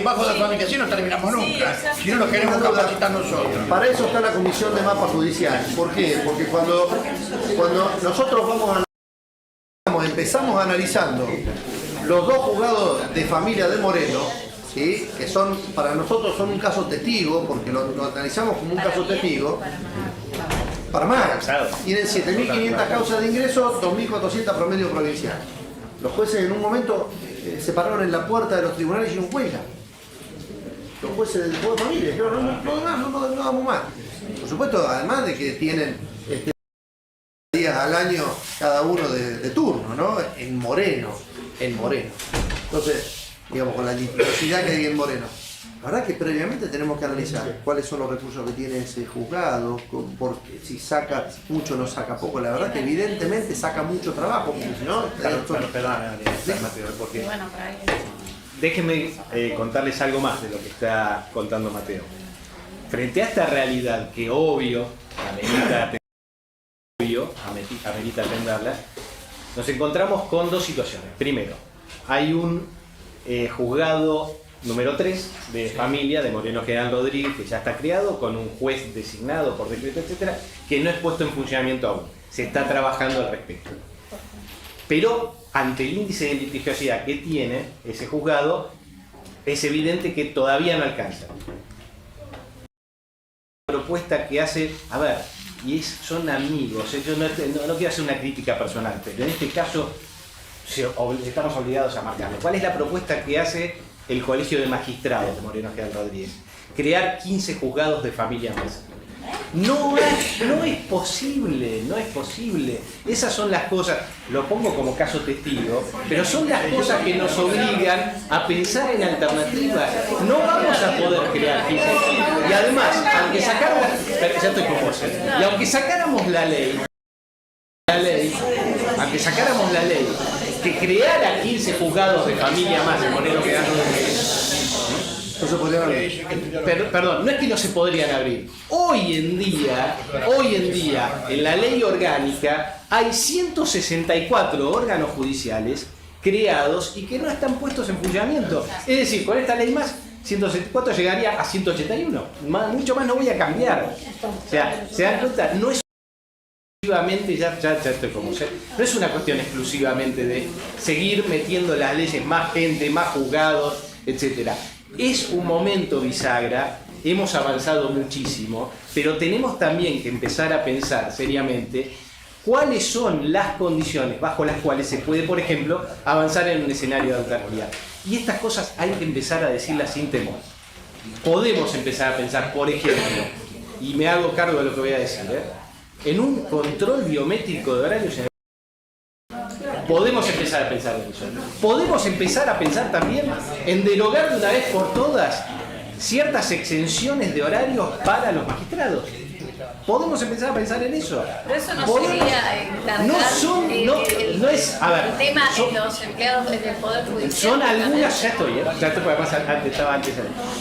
bajo de familia, así no terminamos nunca. Si no lo queremos capacitar nosotros. Para eso está la comisión de mapa judicial. ¿Por qué? Porque cuando nosotros empezamos analizando los 2 juzgados de familia de Moreno, ¿sí? Que para nosotros son un caso testigo, porque lo analizamos como un caso testigo. Para más, tienen 7.500 causas de ingreso, 2.400 promedio provincial. Los jueces en un momento se pararon en la puerta de los tribunales y hicieron huelga. Los jueces del juzgado de familia dijeron, no damos más. Por supuesto, además de que tienen días al año cada uno de turno, ¿no? En Moreno. Entonces, digamos, con la litigiosidad que hay en Moreno. La verdad que previamente tenemos que analizar cuáles son los recursos que tiene ese juzgado, porque si saca mucho no saca poco. La verdad que evidentemente saca mucho trabajo, porque si no... Porque déjenme contarles algo más de lo que está contando Mateo. Frente a esta realidad que obvio amerita atenderla, nos encontramos con 2 situaciones. Primero, hay un juzgado número 3 de familia de Moreno General Rodríguez, que ya está creado, con un juez designado por decreto, etcétera, que no es puesto en funcionamiento aún. Se está trabajando al respecto. Pero ante el índice de litigiosidad que tiene ese juzgado, es evidente que todavía no alcanza. La propuesta que hace, son amigos, yo no quiero hacer una crítica personal, pero en este caso estamos obligados a marcarlo. ¿Cuál es la propuesta que hace el Colegio de Magistrados de Moreno General Rodríguez? Crear 15 juzgados de familia más. No es posible. Esas son las cosas, lo pongo como caso testigo, pero son las cosas que nos obligan a pensar en alternativas. No vamos a poder crear 15. Y además, aunque sacáramos la ley, que creara 15 juzgados de familia más de Moreno General Rodríguez, no se podrían abrir. Perdón, no es que no se podrían abrir. Hoy en día, en la ley orgánica, hay 164 órganos judiciales creados y que no están puestos en funcionamiento. Es decir, con esta ley más, 174 llegaría a 181. Mucho más no voy a cambiar. O sea, ¿se dan cuenta? No es exclusivamente, ya estoy como sé, no es una cuestión exclusivamente de seguir metiendo las leyes, más gente, más juzgados, etcétera. Es un momento bisagra, hemos avanzado muchísimo, pero tenemos también que empezar a pensar seriamente cuáles son las condiciones bajo las cuales se puede, por ejemplo, avanzar en un escenario de autarquía. Y estas cosas hay que empezar a decirlas sin temor. Podemos empezar a pensar, por ejemplo, y me hago cargo de lo que voy a decir, en un control biométrico de horarios en el... Podemos empezar a pensar en eso. Podemos empezar a pensar también en derogar de una vez por todas ciertas exenciones de horarios para los magistrados. Podemos empezar a pensar en eso. Pero eso no sería el tema de los empleados del Poder Judicial. Son algunas, ya estoy porque además estaba antes.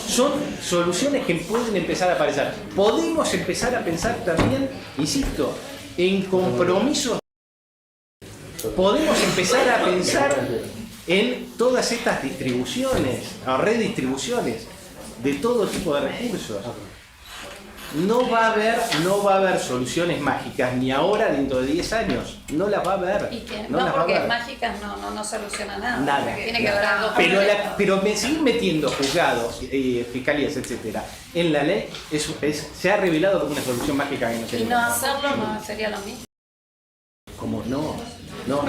Son soluciones que pueden empezar a aparecer. Podemos empezar a pensar también, insisto, en compromisos podemos empezar a pensar en todas estas distribuciones, o redistribuciones de todo tipo de recursos. No va a haber soluciones mágicas, ni ahora, ni dentro de 10 años. No las va a haber. Y que, no no, las va a porque haber. mágicas no soluciona nada. Nada. Tiene que haber algo. Pero seguir metiendo juzgados, fiscalías, etcétera, en la ley se ha revelado como una solución mágica que no Y tenemos. no hacerlo no sería lo mismo. Como no,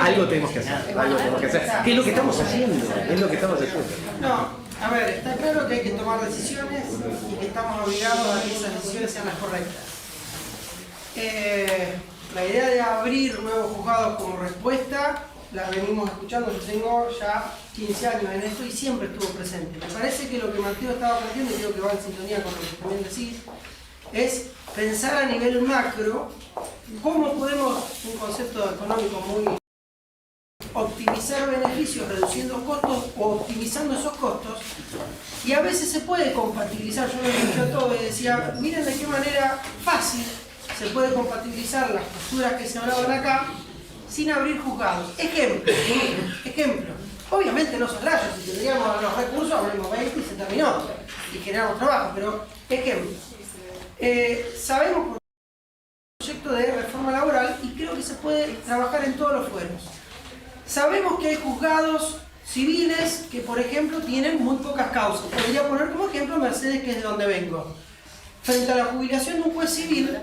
algo tenemos que hacer, algo tenemos que hacer. ¿Qué es lo que estamos haciendo? Es lo que estamos haciendo. No, a ver, está claro que hay que tomar decisiones y que estamos obligados a que esas decisiones sean las correctas. La idea de abrir nuevos juzgados como respuesta, la venimos escuchando, yo tengo ya 15 años en esto y siempre estuvo presente. Me parece que lo que Mateo estaba planteando, y creo que va en sintonía con lo que también decís, es pensar a nivel macro cómo podemos, un concepto económico muy, optimizar beneficios reduciendo costos o optimizando esos costos, y a veces se puede compatibilizar. Yo lo escuché a todo y decía, miren de qué manera fácil se puede compatibilizar las posturas que se hablaban acá sin abrir juzgados. Ejemplo, obviamente no son rayos, si tendríamos los recursos abrimos 20 y se terminó y generamos trabajo, pero ejemplo, sabemos por el proyecto de reforma laboral y creo que se puede trabajar en todos los fueros. Sabemos que hay juzgados civiles que, por ejemplo, tienen muy pocas causas. Podría poner como ejemplo Mercedes, que es de donde vengo. Frente a la jubilación de un juez civil,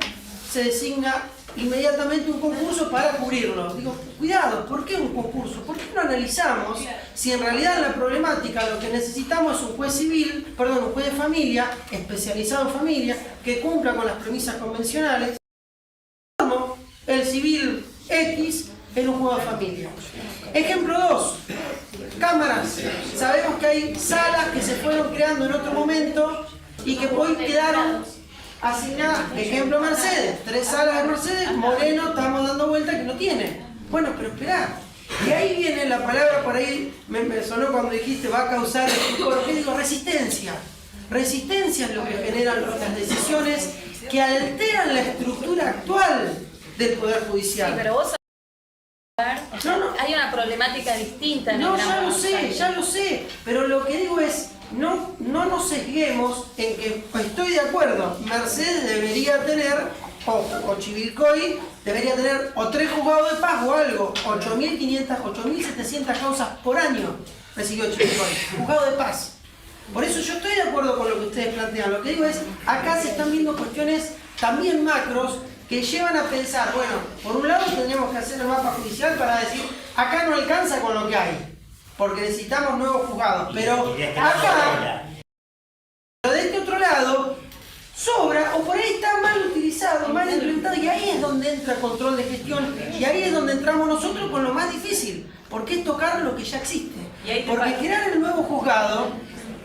se designa inmediatamente un concurso para cubrirlo. Digo, cuidado, ¿por qué un concurso? ¿Por qué no analizamos si en realidad en la problemática lo que necesitamos es un juez civil, un juez de familia, especializado en familia, que cumpla con las premisas convencionales, como el civil X en un juego de familia? Ejemplo 2, cámaras. Sabemos que hay salas que se fueron creando en otro momento y que hoy quedaron asignadas. Ejemplo Mercedes, 3 salas de Mercedes, Moreno estamos dando vuelta que no tiene. Bueno, pero esperá. Y ahí viene la palabra, por ahí me sonó cuando dijiste va a causar, ¿por qué digo resistencia? Resistencia es lo que generan las decisiones que alteran la estructura actual del Poder Judicial. Sí, pero vos hay una problemática distinta en el Gran Buenos Aires. Ya lo sé, pero lo que digo es, no nos sesguemos en que estoy de acuerdo, Mercedes debería tener, o Chivilcoy debería tener o 3 juzgados de paz o algo, 8.500, 8.700 causas por año recibió Chivilcoy, juzgado de paz. Por eso yo estoy de acuerdo con lo que ustedes plantean. Lo que digo es, acá se están viendo cuestiones también macros que llevan a pensar, bueno, por un lado tendríamos que hacer el mapa judicial para decir, acá no alcanza con lo que hay, porque necesitamos nuevos juzgados, pero acá, pero de este otro lado, sobra, o por ahí está mal utilizado, mal implementado, y ahí es donde entra control de gestión, y ahí es donde entramos nosotros con lo más difícil, porque es tocar lo que ya existe. Porque crear el nuevo juzgado,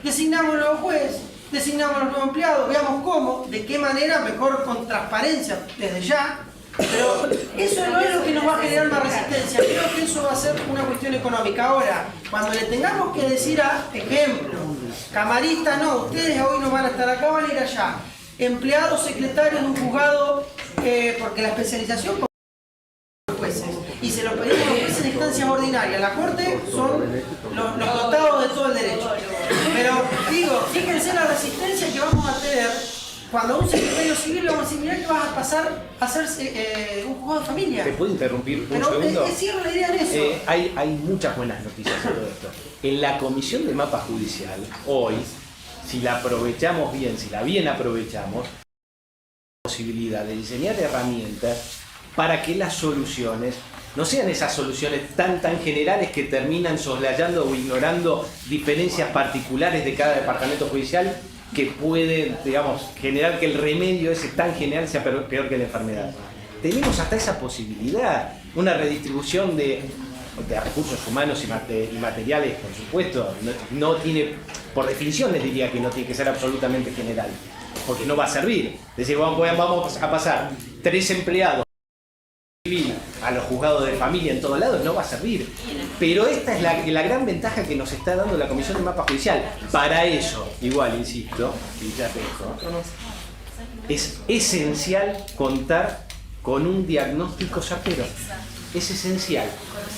designamos nuevo juez, designamos los nuevos empleados, veamos cómo, de qué manera, mejor con transparencia desde ya, pero eso no es lo que nos va a generar más resistencia. Creo que eso va a ser una cuestión económica. Ahora, cuando le tengamos que decir a, ejemplo, camaristas, no, ustedes hoy no van a estar acá, van a ir allá, empleados, secretarios de un juzgado, porque la especialización con los jueces, y se lo pedimos a los jueces de instancias ordinarias, la corte son los dotados de todo el derecho. Pero digo, fíjense la resistencia que vamos a tener cuando a un secretario civil le vamos a decir, mirá que vas a pasar a hacerse un juzgado de familia. ¿Te puedo interrumpir un pero segundo? es cierto la idea en eso. Hay muchas buenas noticias en todo esto. En la Comisión de Mapa Judicial, hoy, si la aprovechamos bien, si la bien aprovechamos, la posibilidad de diseñar herramientas para que las soluciones no sean esas soluciones tan generales que terminan soslayando o ignorando diferencias particulares de cada departamento judicial que pueden, digamos, generar que el remedio ese tan general sea peor que la enfermedad. Tenemos hasta esa posibilidad, una redistribución de recursos humanos y materiales, por supuesto, no tiene, por definición les diría que no tiene que ser absolutamente general, porque no va a servir. Es decir, vamos a pasar 3 empleados civil a los juzgados de familia en todos lados, no va a servir. Pero esta es la gran ventaja que nos está dando la Comisión de Mapa Judicial. Para eso, igual, insisto, y ya te dejo, es esencial contar con un diagnóstico certero. Es esencial.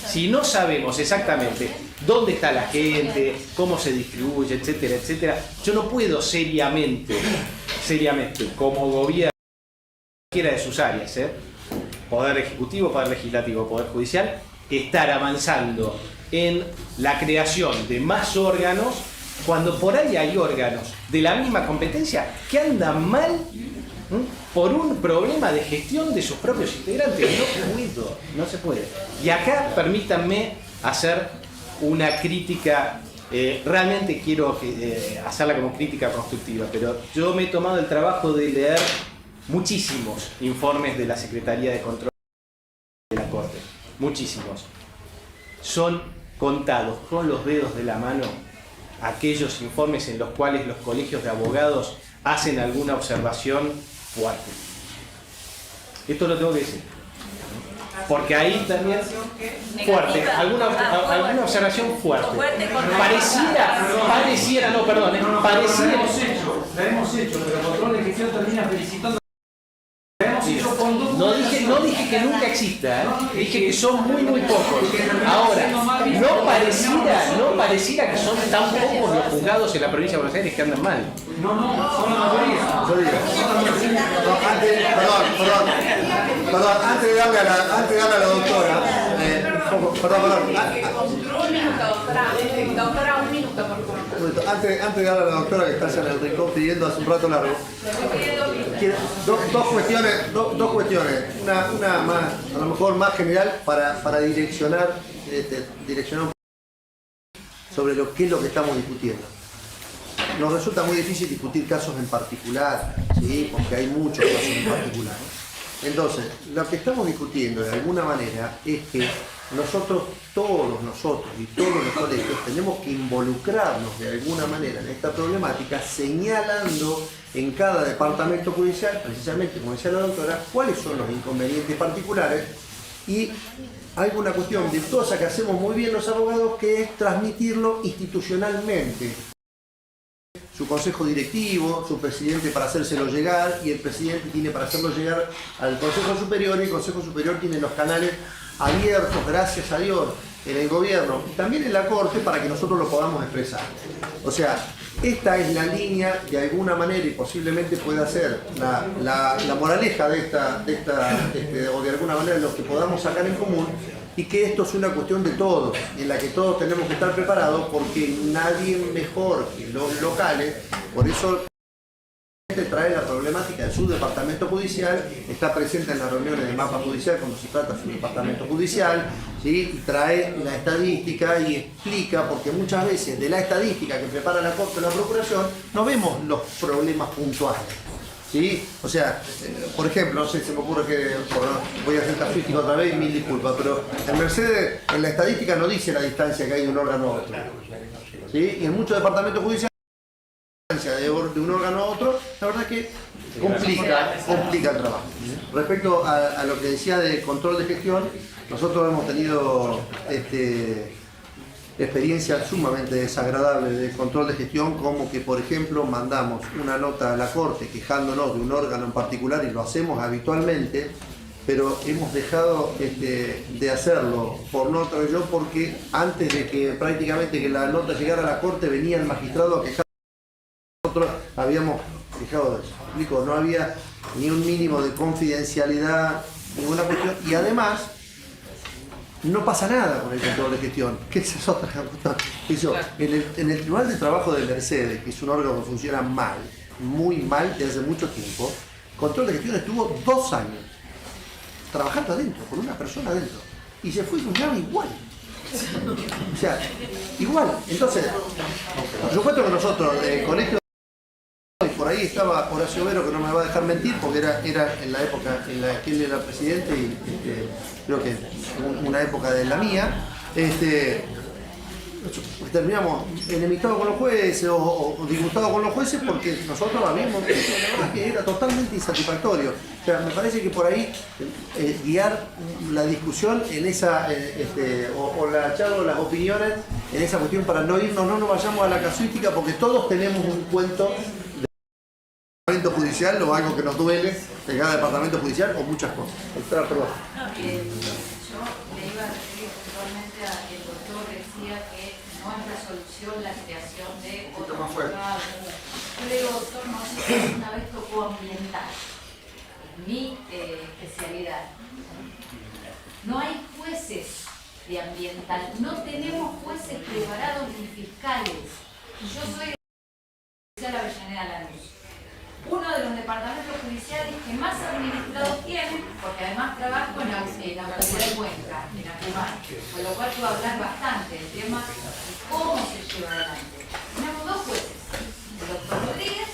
Si no sabemos exactamente dónde está la gente, cómo se distribuye, etcétera, etcétera, yo no puedo seriamente, como gobierno, cualquiera de sus áreas, Poder Ejecutivo, Poder Legislativo, Poder Judicial, estar avanzando en la creación de más órganos cuando por ahí hay órganos de la misma competencia que andan mal por un problema de gestión de sus propios integrantes. No se puede. Y acá permítanme hacer una crítica, realmente quiero hacerla como crítica constructiva, pero yo me he tomado el trabajo de leer muchísimos informes de la Secretaría de Control de la Corte, muchísimos. Son contados con los dedos de la mano aquellos informes en los cuales los colegios de abogados hacen alguna observación fuerte. Esto lo tengo que decir. Porque ahí también fuerte, alguna observación fuerte. Pareciera, la hemos hecho, pero el control de gestión termina felicitando. No dije que nunca exista, dije que son muy pocos. Ahora, no pareciera que son tan pocos los juzgados en la provincia de Buenos Aires que andan mal. No, son la mayoría. Yo digo. Perdón, antes de darle a la doctora, Doctora, un minuto, por favor. Antes de darle a la doctora que está allá en el rincón pidiendo hace un rato largo, dos cuestiones, una más, a lo mejor más general para direccionar un poco sobre qué es lo que estamos discutiendo. Nos resulta muy difícil discutir casos en particular, ¿sí? Porque hay muchos casos en particular. Entonces, lo que estamos discutiendo de alguna manera es que todos nosotros y todos los colegios tenemos que involucrarnos de alguna manera en esta problemática, señalando en cada departamento judicial, precisamente como decía la doctora, cuáles son los inconvenientes particulares. Y hay una cuestión virtuosa que hacemos muy bien los abogados, que es transmitirlo institucionalmente. Su consejo directivo, su presidente para hacérselo llegar, y el presidente tiene para hacerlo llegar al Consejo Superior, y el Consejo Superior tiene los canales abiertos, gracias a Dios, en el gobierno y también en la Corte para que nosotros lo podamos expresar. O sea, esta es la línea de alguna manera, y posiblemente pueda ser la moraleja de esta o de alguna manera lo que podamos sacar en común, y que esto es una cuestión de todos, en la que todos tenemos que estar preparados, porque nadie mejor que los locales. Por eso trae la problemática de su departamento judicial, está presente en las reuniones de mapa judicial cuando se trata de su departamento judicial, ¿sí? Y trae la estadística y explica, porque muchas veces de la estadística que prepara la Corte o la Procuración no vemos los problemas puntuales, ¿sí? O sea, por ejemplo, no sé, se me ocurre que, voy a hacer casuística otra vez y mil disculpas, pero en Mercedes en la estadística no dice la distancia que hay de un órgano a otro, ¿sí? Y en muchos departamentos judiciales de un órgano a otro, la verdad que complica el trabajo. Respecto a lo que decía de control de gestión, nosotros hemos tenido experiencias sumamente desagradables de control de gestión, como que, por ejemplo, mandamos una nota a la Corte quejándonos de un órgano en particular, y lo hacemos habitualmente, pero hemos dejado de hacerlo por nota de yo, porque antes de que prácticamente que la nota llegara a la Corte venía el magistrado a quejar. Nosotros habíamos fijado eso, explico, no había ni un mínimo de confidencialidad, ninguna cuestión, y además no pasa nada con el control de gestión, que esa es otra cuestión. En el Tribunal de Trabajo de Mercedes, que es un órgano que funciona mal, muy mal desde hace mucho tiempo, control de gestión estuvo 2 años trabajando adentro, con una persona adentro, y se fue y funcionaba igual. O sea, igual. Entonces, por supuesto que nosotros, el colegio, por ahí estaba Horacio Vero, que no me va a dejar mentir, porque era en la época en la que él era presidente, y creo que una época de la mía, terminamos enemistados con los jueces o disgustados con los jueces, porque nosotros habíamos que era totalmente insatisfactorio. O sea, me parece que por ahí guiar la discusión en esa, o la charla o las opiniones en esa cuestión, para no irnos, no nos vayamos a la casuística, porque todos tenemos un cuento de judicial. judicial o algo que nos duele de cada departamento judicial o muchas cosas. Doctora, perdón. No, yo le iba a referir puntualmente a que el doctor decía que no es la solución la creación de otros juzgados. Yo le digo, doctor, no sé si una vez tocó ambiental, es mi especialidad. No hay jueces de ambiental, no tenemos jueces preparados ni fiscales. Y yo soy de la Avellaneda Lanús, uno de los departamentos judiciales que más administrados tienen, porque además trabajo en la localidad de Cuenca, en Acumán, con lo cual puedo hablar bastante del tema de cómo se lleva adelante. Tenemos dos jueces, el doctor Rodríguez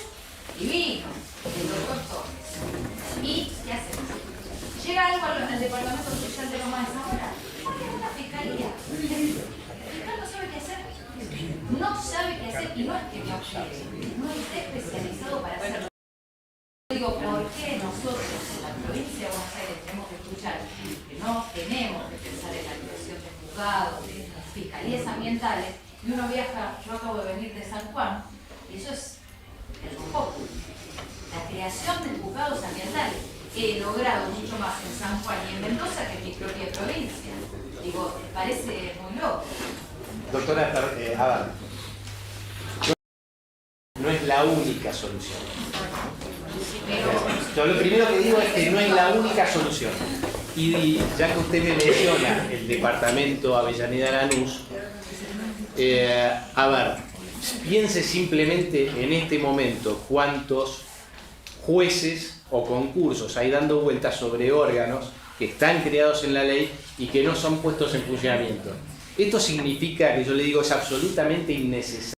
y vino el doctor Torres. ¿Y qué hacemos? Llega algo al departamento judicial de Loma de Zamora, porque es una fiscalía. El fiscal no sabe qué hacer. No sabe qué hacer y no es que no quiere, no está especializado para hacerlo. Digo, ¿por qué nosotros en la provincia de Buenos Aires tenemos que escuchar que no tenemos que pensar en la creación de juzgados, de fiscalías ambientales? Y uno viaja, yo acabo de venir de San Juan, y eso es el poco. La creación de juzgados ambientales. He logrado mucho más en San Juan y en Mendoza que en mi propia provincia. Digo, parece muy loco. Doctora, a ver, no es la única solución. Yo lo primero que digo es que no es la única solución. Y ya que usted me menciona el departamento Avellaneda Lanús, a ver, piense simplemente en este momento cuántos jueces o concursos hay dando vueltas sobre órganos que están creados en la ley y que no son puestos en funcionamiento. Esto significa que yo le digo es absolutamente innecesario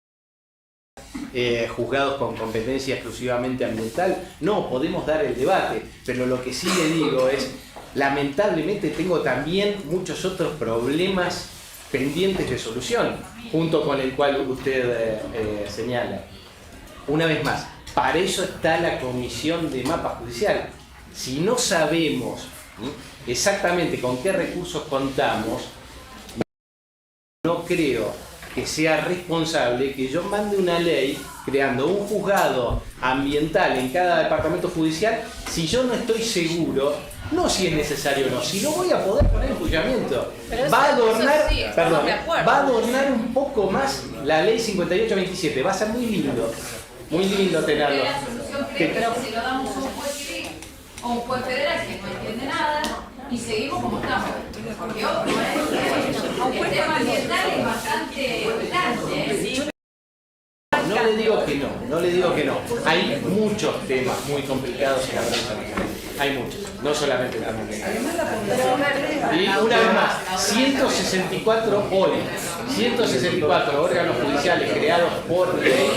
juzgados con competencia exclusivamente ambiental. No, podemos dar el debate, pero lo que sí le digo es, lamentablemente tengo también muchos otros problemas pendientes de solución, junto con el cual usted señala. Una vez más, para eso está la comisión de mapa judicial. Si no sabemos exactamente con qué recursos contamos, no creo que sea responsable que yo mande una ley creando un juzgado ambiental en cada departamento judicial si yo no estoy seguro, no si es necesario o no, si lo voy a poder poner en funcionamiento. Va a adornar un poco más la ley 5827, va a ser muy lindo tenerlo. Pero si lo damos a un juez civil o un juez federal que no entiende nada y seguimos como estamos. Porque el tema ambiental es bastante grande. No le digo que no. Hay muchos temas muy complicados en la provincia. Hay muchos, no solamente el ambiental. Y una vez más, 164 órganos judiciales creados por ley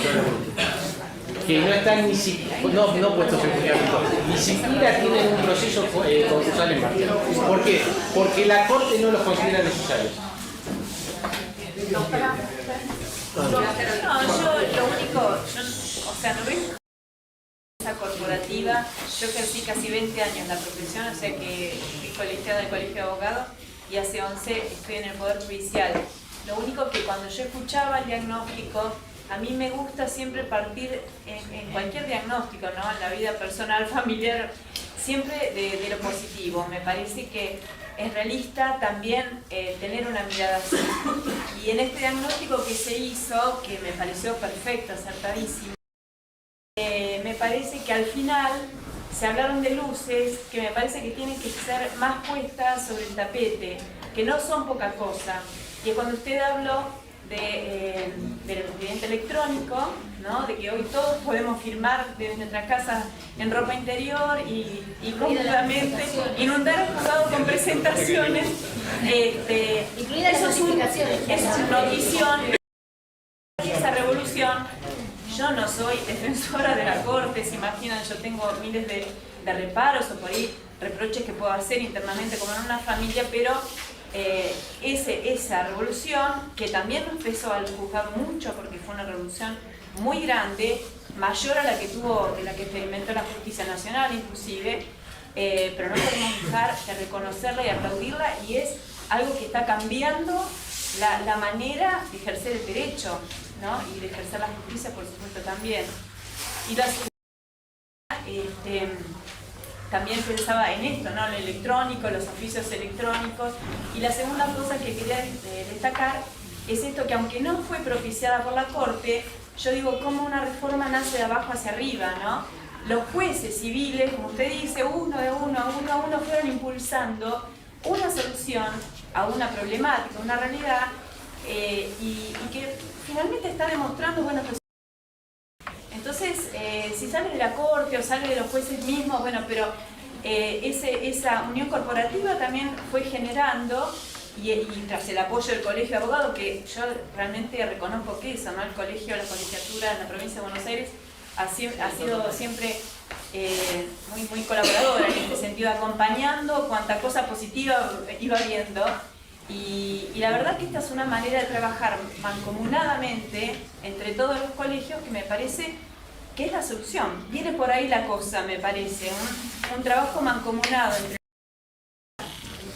que no están ni siquiera no puestos en funcionamiento, ni siquiera tienen un proceso concursal en marcha. ¿Por qué? Porque la Corte no los considera necesarios. Yo lo único, no veo esa corporativa. Yo ejercí casi 20 años la profesión, o sea que fui colegiada del Colegio de Abogados y hace 11 estoy en el Poder Judicial. Lo único que cuando yo escuchaba el diagnóstico, a mí me gusta siempre partir en cualquier diagnóstico, ¿no? En la vida personal, familiar, siempre de lo positivo. Me parece que es realista también tener una mirada así. Y en este diagnóstico que se hizo, que me pareció perfecto, acertadísimo, me parece que al final se hablaron de luces que me parece que tienen que ser más puestas sobre el tapete, que no son poca cosa. Y cuando usted habló del expediente electrónico, ¿no? De que hoy todos podemos firmar desde nuestras casas en ropa interior y cómodamente inundar el juzgado con presentaciones, eso es una notición. Esa revolución, yo no soy defensora de la Corte, se imaginan, yo tengo miles de reparos o por ahí reproches que puedo hacer internamente como en una familia, pero esa revolución, que también nos pesó al juzgado mucho porque fue una revolución muy grande, mayor a la que de la que experimentó la Justicia Nacional inclusive, pero no podemos dejar de reconocerla y aplaudirla, y es algo que está cambiando la manera de ejercer el derecho, ¿no? Y de ejercer la justicia, por supuesto, también. Y la también pensaba en esto, ¿no? Lo electrónico, los oficios electrónicos. Y la segunda cosa que quería destacar es esto, que aunque no fue propiciada por la Corte, yo digo, cómo una reforma nace de abajo hacia arriba, ¿no? Los jueces civiles, como usted dice, uno a uno, fueron impulsando una solución a una problemática, una realidad, y que finalmente está demostrando buenos resultados. Entonces, si sale de la Corte o sale de los jueces mismos, bueno, pero esa unión corporativa también fue generando, y tras el apoyo del Colegio de Abogados, que yo realmente reconozco que eso, ¿no? El colegio, la colegiatura en la provincia de Buenos Aires ha sido siempre muy colaboradora en este sentido, acompañando cuanta cosa positiva iba viendo. Y la verdad que esta es una manera de trabajar mancomunadamente entre todos los colegios que me parece que es la solución. Viene por ahí la cosa, me parece, un trabajo mancomunado entre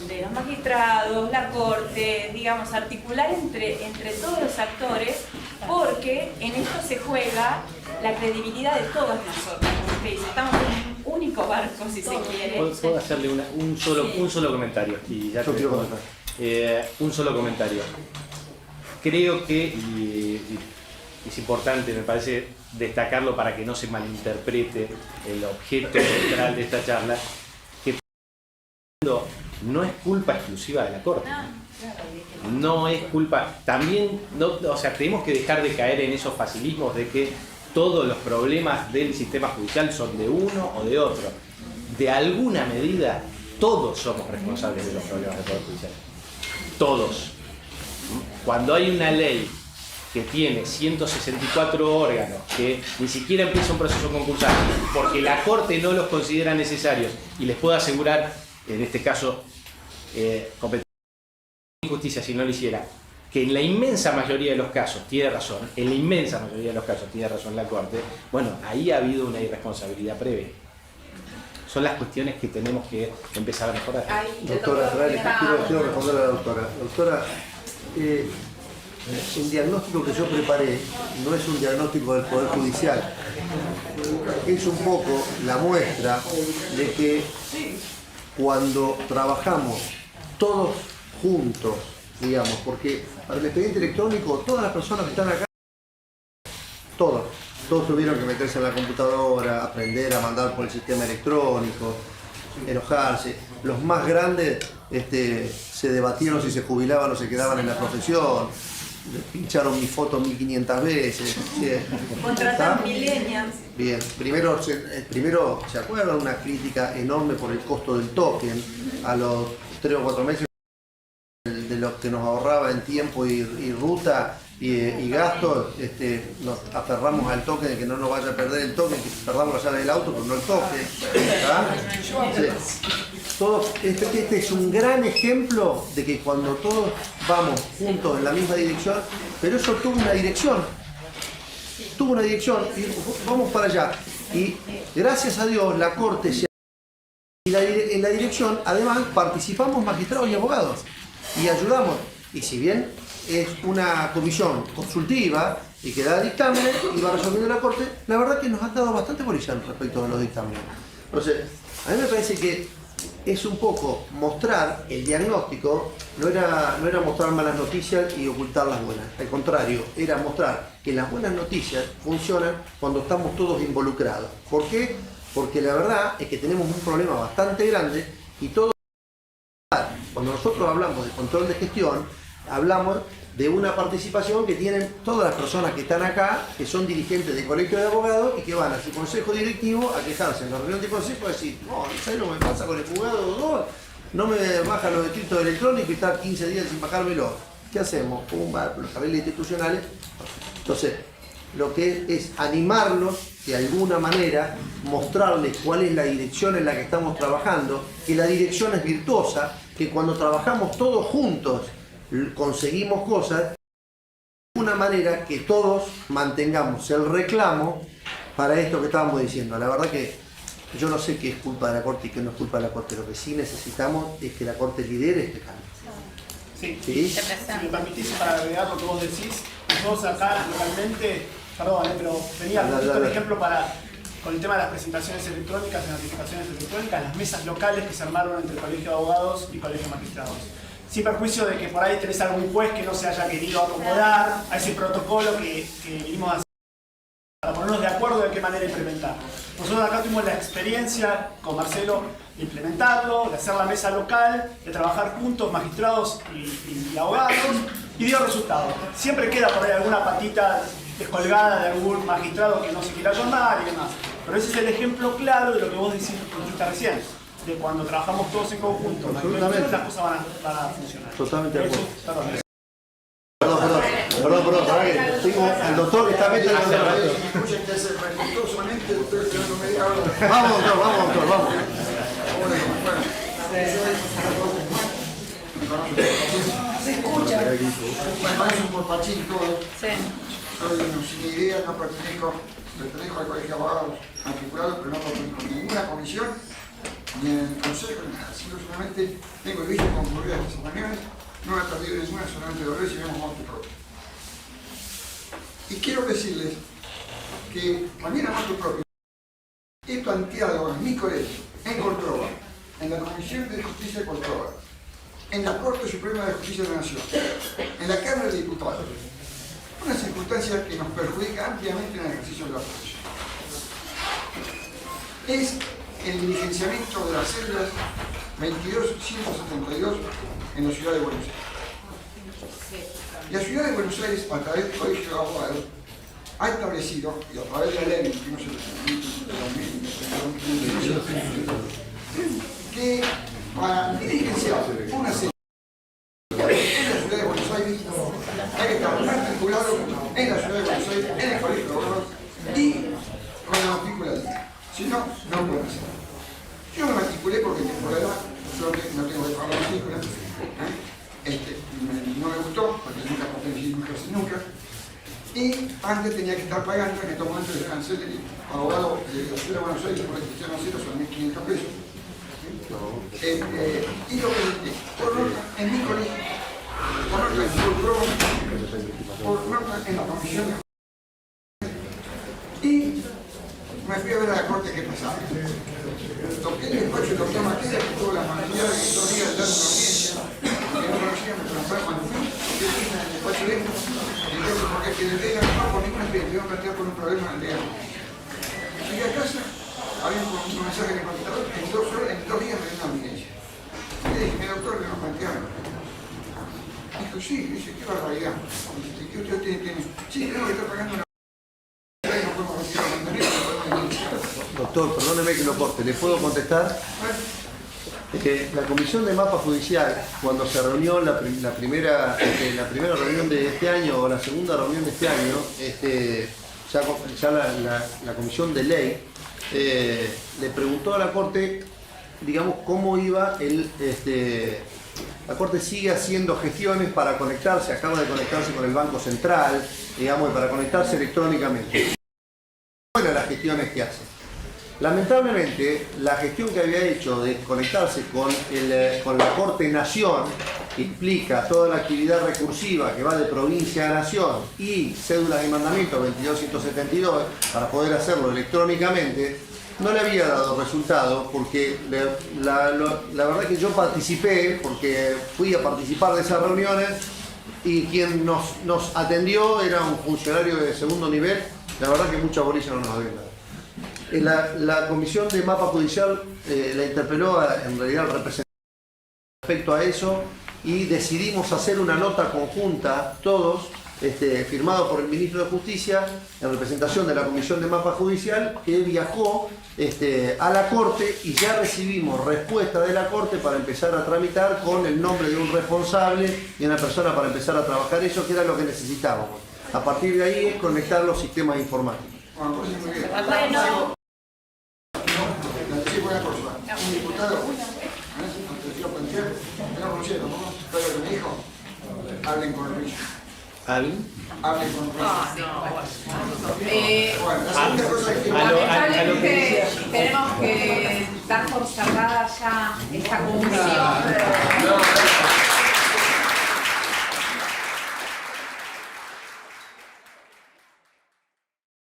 de los magistrados, la Corte, digamos, articular entre todos los actores, porque en esto se juega la credibilidad de todos nosotros. Como usted dice, estamos en un único barco, si se quiere. ¿Puedo hacerle un solo comentario? Y ya un solo comentario. Creo que, y es importante, me parece, destacarlo para que no se malinterprete el objeto central de esta charla, que no es culpa exclusiva de la Corte. No es culpa. También, o sea, tenemos que dejar de caer en esos facilismos de que todos los problemas del sistema judicial son de uno o de otro. De alguna medida, todos somos responsables de los problemas del Poder Judicial. Todos. Cuando hay una ley que tiene 164 órganos, que ni siquiera empieza un proceso concursal, porque la Corte no los considera necesarios, y les puedo asegurar, en este caso, injusticia si no lo hiciera, que en la inmensa mayoría de los casos tiene razón, en la inmensa mayoría de los casos tiene razón la Corte, bueno, ahí ha habido una irresponsabilidad previa. Son las cuestiones que tenemos que empezar a mejorar. Doctora, quiero responder a la doctora. Doctora, el diagnóstico que yo preparé no es un diagnóstico del Poder Judicial, es un poco la muestra de que cuando trabajamos todos juntos, digamos, porque para el expediente electrónico todas las personas que están acá, todos tuvieron que meterse en la computadora, aprender a mandar por el sistema electrónico, enojarse. Los más grandes se debatieron si se jubilaban o se quedaban en la profesión. Pincharon mi foto 1500 veces. Contratan millennials. Bien, primero se acuerdan una crítica enorme por el costo del token. A los 3 o 4 meses de lo que nos ahorraba en tiempo y ruta y gastos, nos aferramos al token, de que no nos vaya a perder el token, que perdamos la llave del auto, pero no el token. Este es un gran ejemplo de que cuando todos vamos juntos en la misma dirección, pero eso tuvo una dirección y vamos para allá. Y gracias a Dios la Corte y en la dirección además participamos magistrados y abogados y ayudamos. Y si bien es una comisión consultiva y que da dictámenes y va resolviendo la Corte, la verdad que nos han dado bastante bolilla respecto a los dictámenes. Entonces, a mí me parece que es un poco mostrar el diagnóstico, no era mostrar malas noticias y ocultar las buenas, al contrario, era mostrar que las buenas noticias funcionan cuando estamos todos involucrados. ¿Por qué? Porque la verdad es que tenemos un problema bastante grande y todo. Cuando nosotros hablamos de control de gestión, hablamos de una participación que tienen todas las personas que están acá, que son dirigentes del colegio de abogados y que van a su consejo directivo a quejarse en la reunión de consejo y decir, no, ¿sabes lo que me pasa con el juzgado 2? No me bajan los escritos electrónicos y estar 15 días sin bajármelo. ¿Qué hacemos? Pumba, los arreglos institucionales. Entonces, lo que es animarlos de alguna manera, mostrarles cuál es la dirección en la que estamos trabajando, que la dirección es virtuosa, que cuando trabajamos todos juntos conseguimos cosas, de una manera que todos mantengamos el reclamo para esto que estábamos diciendo. La verdad que yo no sé qué es culpa de la Corte y qué no es culpa de la Corte. Lo que sí necesitamos es que la Corte lidere este cambio. Sí, ¿Sí? si me permitís para agregar lo que vos decís, nosotros acá localmente, perdón, pero venía un ejemplo para con el tema de las presentaciones electrónicas y notificaciones electrónicas, las mesas locales que se armaron entre el Colegio de Abogados y Colegio de Magistrados. Sin perjuicio de que por ahí tenés algún juez que no se haya querido acomodar a ese protocolo que vinimos a hacer para ponernos de acuerdo de qué manera implementarlo. Nosotros acá tuvimos la experiencia con Marcelo de implementarlo, de hacer la mesa local, de trabajar juntos, magistrados y abogados, y dio resultados. Siempre queda por ahí alguna patita descolgada de algún magistrado que no se quiera llamar y demás. Pero ese es el ejemplo claro de lo que vos dijiste recién, de cuando trabajamos todos en conjunto, las cosas van a funcionar. Totalmente de acuerdo. Perdón. Perdón, tengo al doctor que está metido en el Vamos, doctor, vamos. Se escucha. Bueno, es un porpachín todo. Soy sin idea, no pertenezco al Colegio de Abogados matriculados, pero no pertenezco a ninguna comisión, ni en el consejo, ni nada. Simplemente tengo el vicio de concurrir a estas reuniones, no he perdido ninguna, solamente dolores y vemos moto propio. Y quiero decirles que también a moto propio he planteado en mi colegio, en Córdoba, en la Comisión de Justicia de Córdoba, en la Corte Suprema de Justicia de la Nación, en la Cámara de Diputados, una circunstancia que nos perjudica ampliamente en el ejercicio de la profesión. Es el diligenciamiento de las celdas 22.172 en la ciudad de Buenos Aires. La ciudad de Buenos Aires, a través del Colegio de Abogados, ha establecido, y a través de la ley 21.700, que para diligenciar una celda en la ciudad de Buenos Aires hay que estar matriculado en la ciudad de Buenos Aires, en el Colegio de Abogados y con la matrícula libre. Si no, no puede hacer. Yo me matriculé porque por la edad, yo no tengo que pagar la matrícula, no me gustó, porque nunca pertenecí nunca, y antes tenía que estar pagando, en estos momentos el arancel del abogado de la ciudad de Buenos Aires por el Cristiano Acero son 1.500 pesos. Y lo que por norma en mi colegio, por norma en la comisión, y me fui a ver a la corte que pasaba. Toqué el despacho del doctor Maqueda, que tuvo la amabilidad de que 2 días de dar una audiencia, que no conocía, me transformé cuando fui, que fui en el despacho de él, entonces porque que le digan, no, por ninguna especie, te iba a plantear con un problema legal. Llegué a casa, había un mensaje de contestador, en 2 horas, en 2 días me dio una audiencia. Y le dije, mi doctor, que nos plantearon. Dijo, sí, dice, qué barbaridad. Dice, ¿qué usted tiene? Sí, tengo que estar pagando una... Doctor, perdóneme que lo corte, ¿le puedo contestar? La Comisión de Mapa Judicial, cuando se reunió la primera reunión de este año o la segunda reunión de este año, ya la Comisión de Ley le preguntó a la Corte, digamos, cómo iba la Corte sigue haciendo gestiones para conectarse, acaba de conectarse con el Banco Central, digamos, para conectarse electrónicamente. Bueno, las gestiones que hace. Lamentablemente, la gestión que había hecho de conectarse con la Corte Nación, que implica toda la actividad recursiva que va de provincia a nación y cédulas de mandamiento 22.172 para poder hacerlo electrónicamente, no le había dado resultado porque la verdad que yo participé, porque fui a participar de esas reuniones y quien nos atendió era un funcionario de segundo nivel, la verdad que mucha bolilla no nos había dado. La Comisión de Mapa Judicial la interpeló en realidad al representante respecto a eso y decidimos hacer una nota conjunta, todos, firmado por el Ministro de Justicia, en representación de la Comisión de Mapa Judicial, que viajó a la Corte y ya recibimos respuesta de la Corte para empezar a tramitar con el nombre de un responsable y una persona para empezar a trabajar eso, que era lo que necesitábamos. A partir de ahí es conectar los sistemas informáticos. Una cosa, un diputado, no conocía tampoco, pero que me dijo, hablen con Ruiz. ¿Hablen? Hablen con Ruiz. Bueno, lamentablemente tenemos que dar por cerrada ya esta comisión.